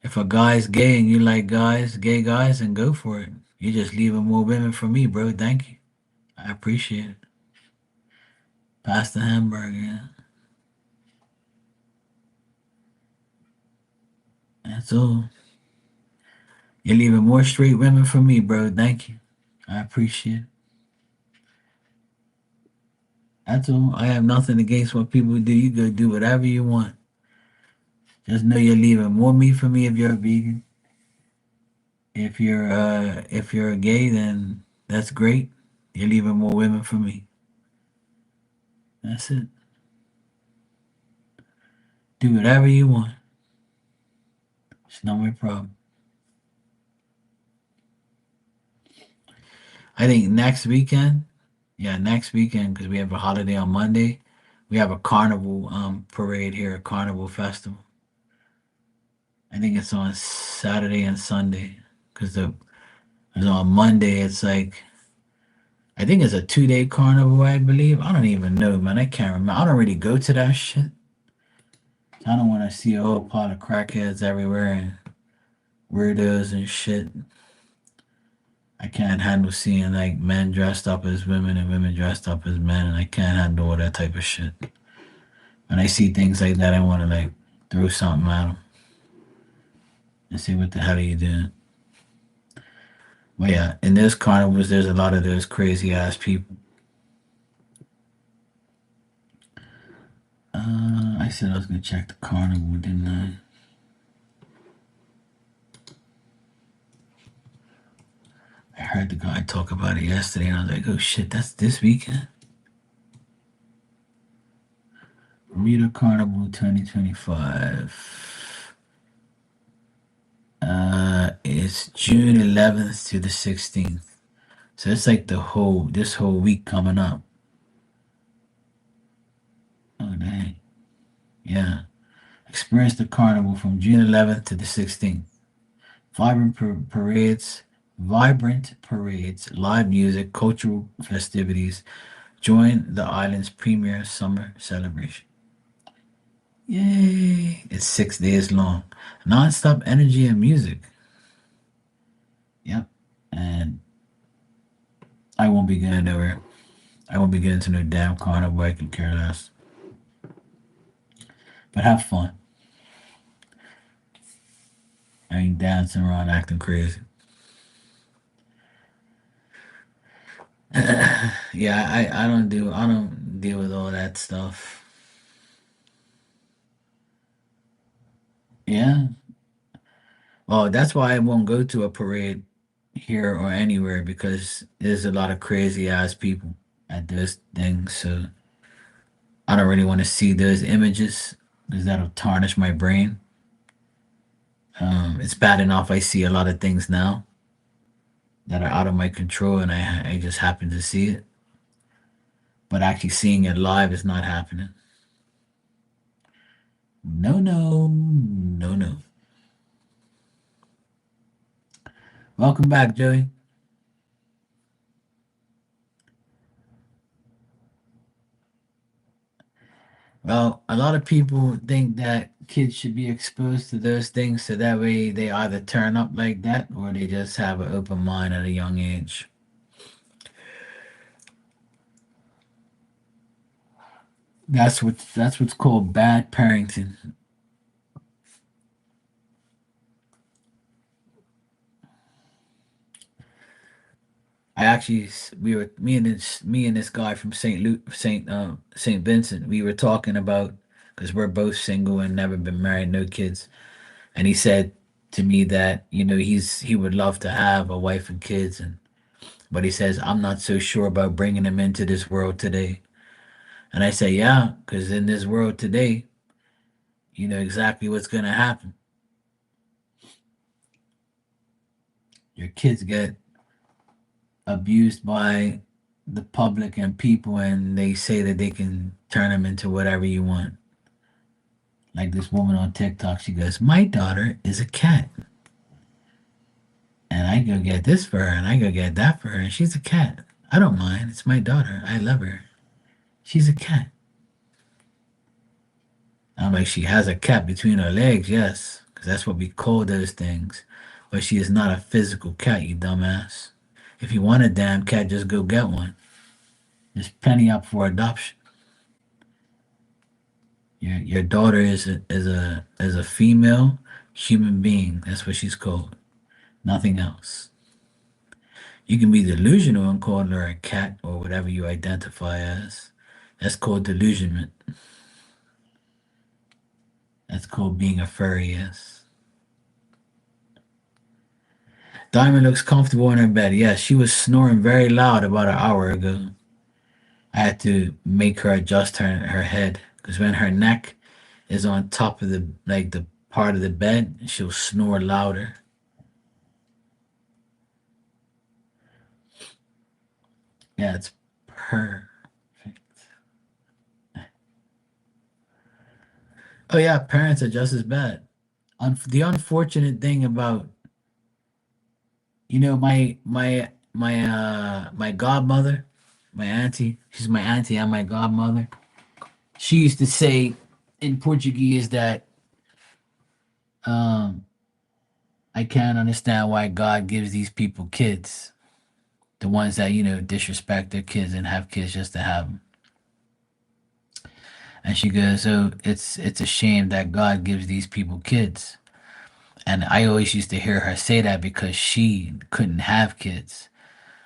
If a guy's gay and you like guys, gay guys, then go for it. You're just leaving more women for me, bro. Thank you. I appreciate it. Pass the hamburger. Yeah. That's all. You're leaving more straight women for me, bro. Thank you. I appreciate it. That's all. I have nothing against what people do. You go do whatever you want. Just know you're leaving more meat for me if you're a vegan. If you're a gay, then that's great. You're leaving more women for me. That's it. Do whatever you want. It's not my problem. I think next weekend, yeah, next weekend because we have a holiday on Monday. We have a carnival parade here, a carnival festival. I think it's on Saturday and Sunday because the 'cause on Monday it's like I think it's a 2 day carnival. I believe I don't even know, man. I can't remember. I don't really go to that shit. I don't want to see a whole pot of crackheads everywhere and weirdos and shit. I can't handle seeing like men dressed up as women and women dressed up as men, and I can't handle all that type of shit. When I see things like that, I want to like throw something at them and say, "What the hell are you doing?" But yeah, in those carnivals, there's a lot of those crazy ass people. I said I was gonna check the carnival, didn't I? I heard the guy talk about it yesterday, and I was like, "Oh shit, that's this weekend." Bermuda Carnival 2025. It's June 11th to the 16th. So it's like this whole week coming up. Oh dang. Yeah. Experience the carnival from June 11th to the 16th. Vibrant parades, live music, cultural festivities. Join the island's premier summer celebration. Yay! It's 6 days long. Non-stop energy and music. Yep. And I won't be going nowhere. I won't be getting to no damn carnival. I can care less. But have fun. I ain't dancing around acting crazy. Yeah, I don't deal with all that stuff. Yeah. Well, that's why I won't go to a parade here or anywhere because there's a lot of crazy ass people at those things. So I don't really want to see those images because that'll tarnish my brain. It's bad enough I see a lot of things now that are out of my control, and I just happen to see it. But actually seeing it live is not happening. No, no, no, no. Welcome back, Joey. Well, a lot of people think that kids should be exposed to those things so that way they either turn up like that or they just have an open mind at a young age. That's what's called bad parenting. I actually we were me and this guy from Saint Vincent. We were talking about because we're both single and never been married, no kids. And he said to me that he would love to have a wife and kids, and but he says I'm not so sure about bringing them into this world today. And I say yeah, because in this world today, you know exactly what's gonna happen. Your kids get abused by the public and people, and they say that they can turn them into whatever you want. Like this woman on TikTok, she goes, "My daughter is a cat, and I go get this for her, and I go get that for her, and she's a cat. I don't mind. It's my daughter. I love her. She's a cat." I'm like, she has a cat between her legs, yes, because that's what we call those things. But she is not a physical cat, you dumbass. If you want a damn cat, just go get one. There's plenty up for adoption. Your daughter is a female human being. That's what she's called. Nothing else. You can be delusional and call her a cat or whatever you identify as. That's called delusionment. That's called being a furry, yes. Diamond looks comfortable in her bed. Yes, she was snoring very loud about an hour ago. I had to make her adjust her head because when her neck is on top of the part of the bed, she'll snore louder. Yeah, it's perfect. Oh yeah, parents are just as bad. The unfortunate thing about my godmother, my auntie. She's my auntie and my godmother. She used to say in Portuguese that um, I can't understand why God gives these people kids, the ones that disrespect their kids and have kids just to have them. And she goes, "So it's a shame that God gives these people kids." And I always used to hear her say that because she couldn't have kids.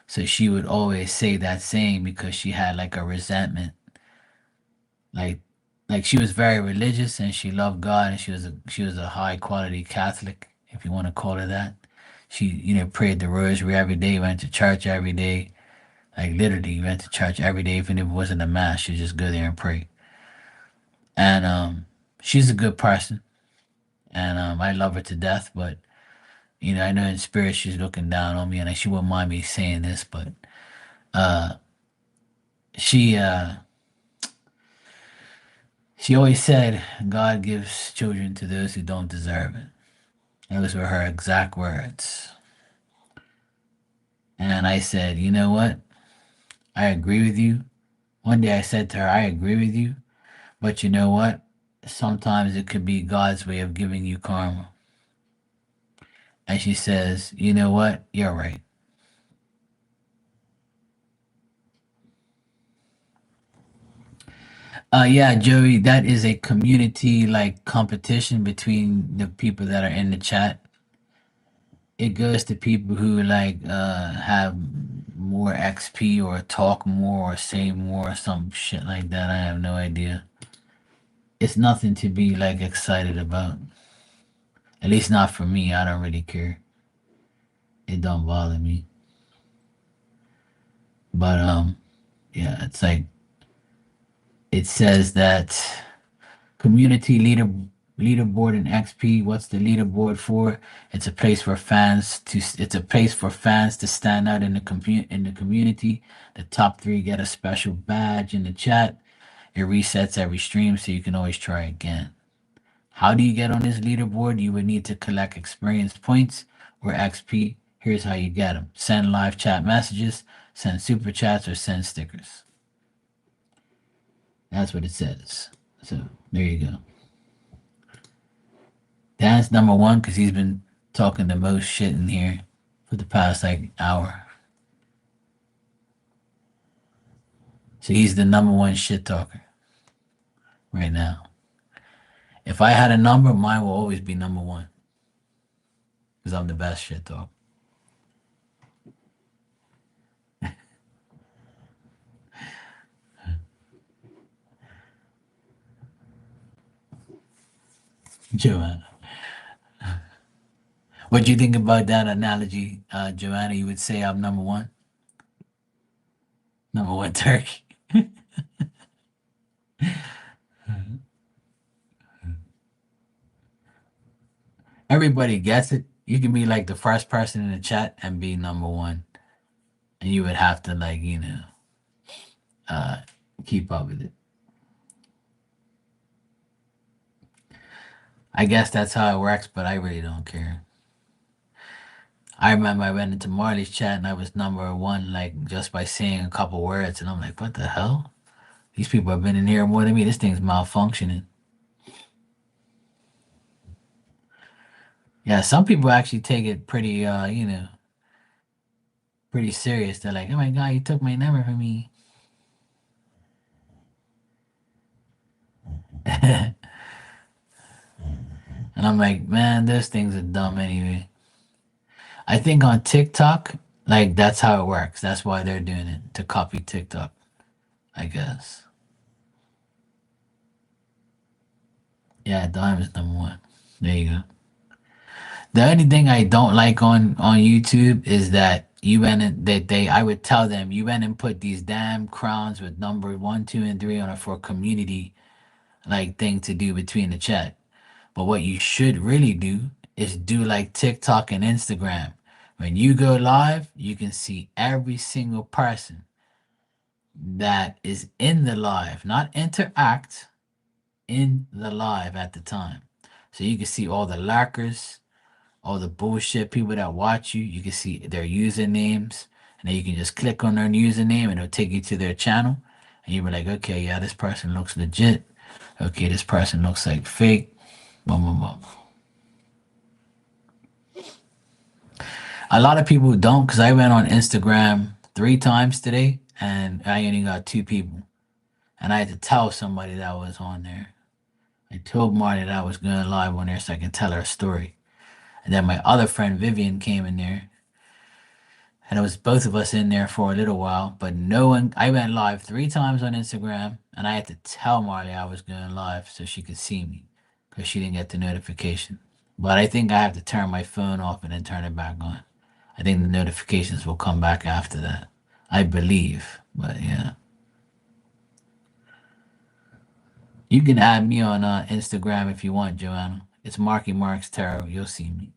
So she would always say that saying because she had like a resentment. Like like she was very religious and she loved God and she was a high quality Catholic, if you want to call her that. She, prayed the rosary every day, went to church every day. Like literally went to church every day, even if it wasn't a mass, she'd just go there and pray. And she's a good person. And I love her to death, but I know in spirit she's looking down on me, and she wouldn't mind me saying this, but uh, she she always said God gives children to those who don't deserve it. Those were her exact words. And I said, you know what? I agree with you. One day I said to her, I agree with you, but you know what? Sometimes it could be God's way of giving you karma. And she says, you know what? You're right. Yeah, Joey, that is a community like competition between the people that are in the chat. It goes to people who like have more XP or talk more or say more or some shit like that. I have no idea. It's nothing to be like excited about. At least not for me. I don't really care. It don't bother me. But yeah, it's like it says that community leaderboard in XP. What's the leaderboard for? It's a place for fans to. It's a place for fans to stand out in the community. The top three get a special badge in the chat. It resets every stream, so you can always try again. How do you get on this leaderboard? You would need to collect experience points or XP. Here's how you get them: send live chat messages, send super chats, or send stickers. That's what it says. So there you go. Dan's number one because he's been talking the most shit in here for the past like hour. So he's the number one shit talker right now. If I had a number, mine will always be number one because I'm the best shit talker. Joanna. What do you think about that analogy, Joanna? You would say I'm number one? Number one turkey. Everybody gets it. You can be like the first person in the chat and be number one. And you would have to like, uh, keep up with it. I guess that's how it works, but I really don't care. I remember I went into Marley's chat and I was number one, like just by saying a couple words, and I'm like, what the hell? These people have been in here more than me. This thing's malfunctioning. Yeah, some people actually take it pretty, pretty serious. They're like, oh my god, you took my number from me. And I'm like, man, those things are dumb anyway. I think on TikTok, like that's how it works. That's why they're doing it to copy TikTok, I guess. Yeah, Dime is number one. There you go. The only thing I don't like on YouTube is that you went and that they I would tell them you went and put these damn crowns with number one, two, and three on it for a community like thing to do between the chat. But what you should really do is do like TikTok and Instagram. When you go live, you can see every single person that is in the live, not interact in the live at the time. So you can see all the lurkers, all the bullshit people that watch you. You can see their usernames, and then you can just click on their username, and it'll take you to their channel. And you'll be like, okay, yeah, this person looks legit. Okay, this person looks like fake. Boom, boom, boom. A lot of people don't because I went on Instagram 3 times today, and I only got 2 people. And I had to tell somebody that was on there. I told Marty that I was going live on there so I can tell her a story. And then my other friend Vivian came in there, and it was both of us in there for a little while. But no one, I went live 3 times on Instagram, and I had to tell Marley I was going live so she could see me because she didn't get the notification. But I think I have to turn my phone off and then turn it back on. I think the notifications will come back after that. I believe, but yeah. You can add me on Instagram if you want, Joanna. It's Marky Marks Tarot. You'll see me.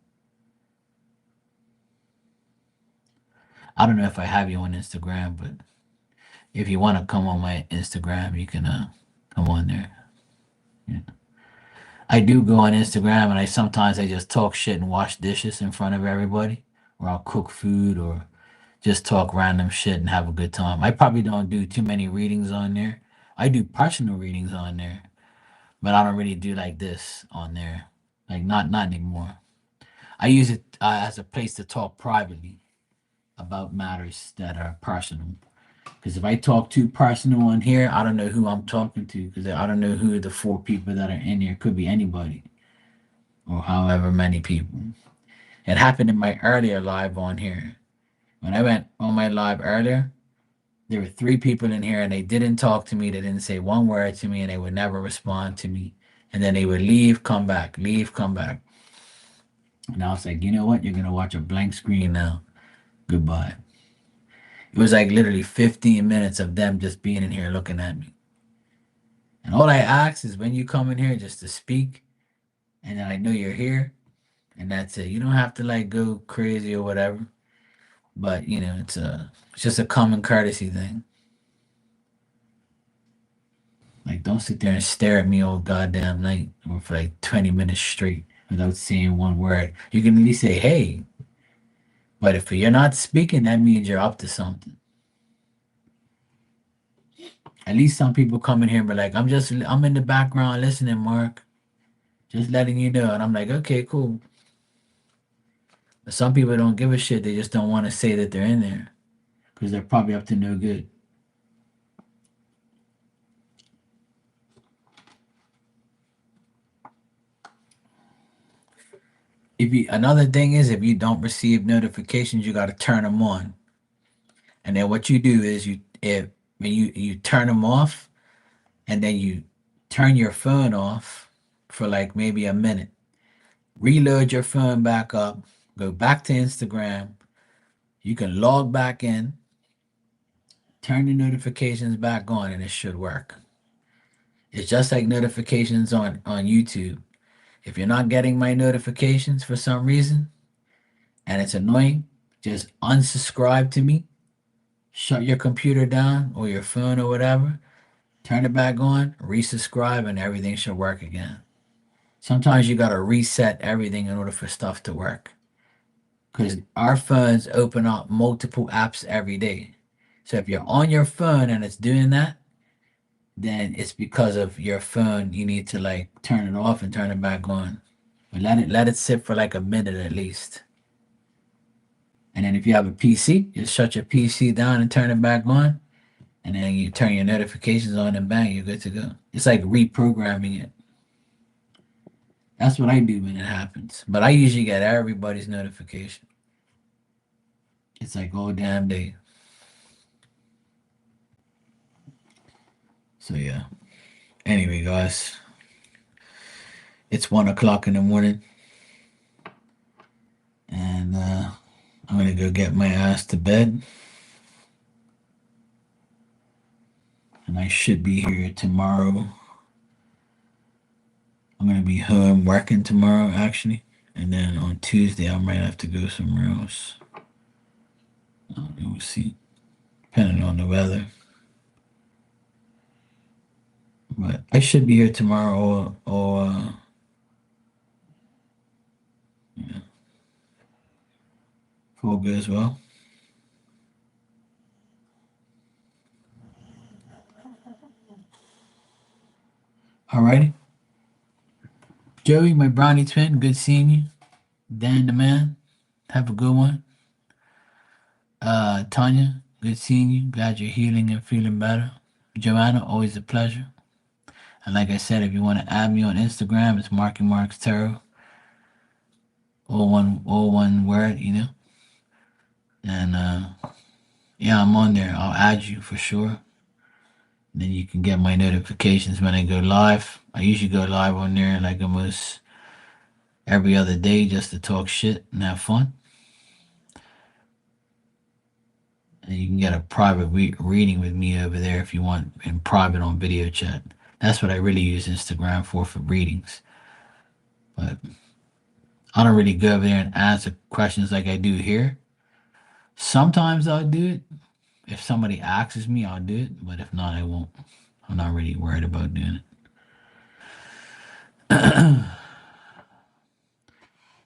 I don't know if I have you on Instagram, but if you want to come on my Instagram, you can come on there. Yeah. I do go on Instagram, and I sometimes I just talk shit and wash dishes in front of everybody, or I'll cook food, or just talk random shit and have a good time. I probably don't do too many readings on there. I do personal readings on there, but I don't really do like this on there. Like not anymore. I use it as a place to talk privately about matters that are personal. Because if I talk too personal on here, I don't know who I'm talking to. Because I don't know who the 4 people that are in here could be anybody or however many people. It happened in my earlier live on here. When I went on my live earlier, there were 3 people in here and they didn't talk to me. They didn't say one word to me and they would never respond to me. And then they would leave, come back, leave, come back. And I was like, you know what? You're going to watch a blank screen now. Goodbye. It was like literally 15 minutes of them just being in here looking at me. And all I ask is when you come in here just to speak, and then I know you're here, and that's it. You don't have to like go crazy or whatever, but it's just a common courtesy thing. Like, don't sit there and stare at me all goddamn night or for like 20 minutes straight without saying one word. You can at least say, hey, but if you're not speaking, that means you're up to something. At least some people come in here and be like, I'm in the background listening, Mark. Just letting you know. And I'm like, okay, cool. But some people don't give a shit. They just don't want to say that they're in there because they're probably up to no good. Another thing is, if you don't receive notifications, you got to turn them on. And then what you do is when you turn them off, and then you turn your phone off for like maybe a minute. Reload your phone back up, go back to Instagram. You can log back in, turn the notifications back on, and it should work. It's just like notifications on YouTube. If you're not getting my notifications for some reason and it's annoying, just unsubscribe to me, shut your computer down or your phone or whatever, turn it back on, resubscribe, and everything should work again. Sometimes you got to reset everything in order for stuff to work. Because our phones open up multiple apps every day. So if you're on your phone and it's doing that, then it's because of your phone. You need to like turn it off and turn it back on. But let it sit for like a minute at least. And then if you have a PC, just shut your PC down and turn it back on. And then you turn your notifications on and bang, you're good to go. It's like reprogramming it. That's what I do when it happens. But I usually get everybody's notification. It's like all damn day. So yeah. Anyway, guys, it's 1 o'clock in the morning, and I'm gonna go get my ass to bed, and I should be here tomorrow. I'm gonna be home working tomorrow, actually, and then on Tuesday I might have to go somewhere else. We'll see, depending on the weather. But I should be here tomorrow, or yeah, if all goes well. Alrighty, Joey, my brownie twin, good seeing you. Dan the man, have a good one. Tanya, good seeing you. Glad you're healing and feeling better. Joanna, always a pleasure. And like I said, if you want to add me on Instagram, it's Marky Marks Tarot. All one word, And yeah, I'm on there. I'll add you for sure. Then you can get my notifications when I go live. I usually go live on there like almost every other day just to talk shit and have fun. And you can get a private reading with me over there if you want in private on video chat. That's what I really use Instagram for readings. But I don't really go over there and answer questions like I do here. Sometimes I'll do it. If somebody asks me, I'll do it. But if not, I won't. I'm not really worried about doing it.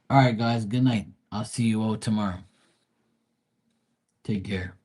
All right, guys. Good night. I'll see you all tomorrow. Take care.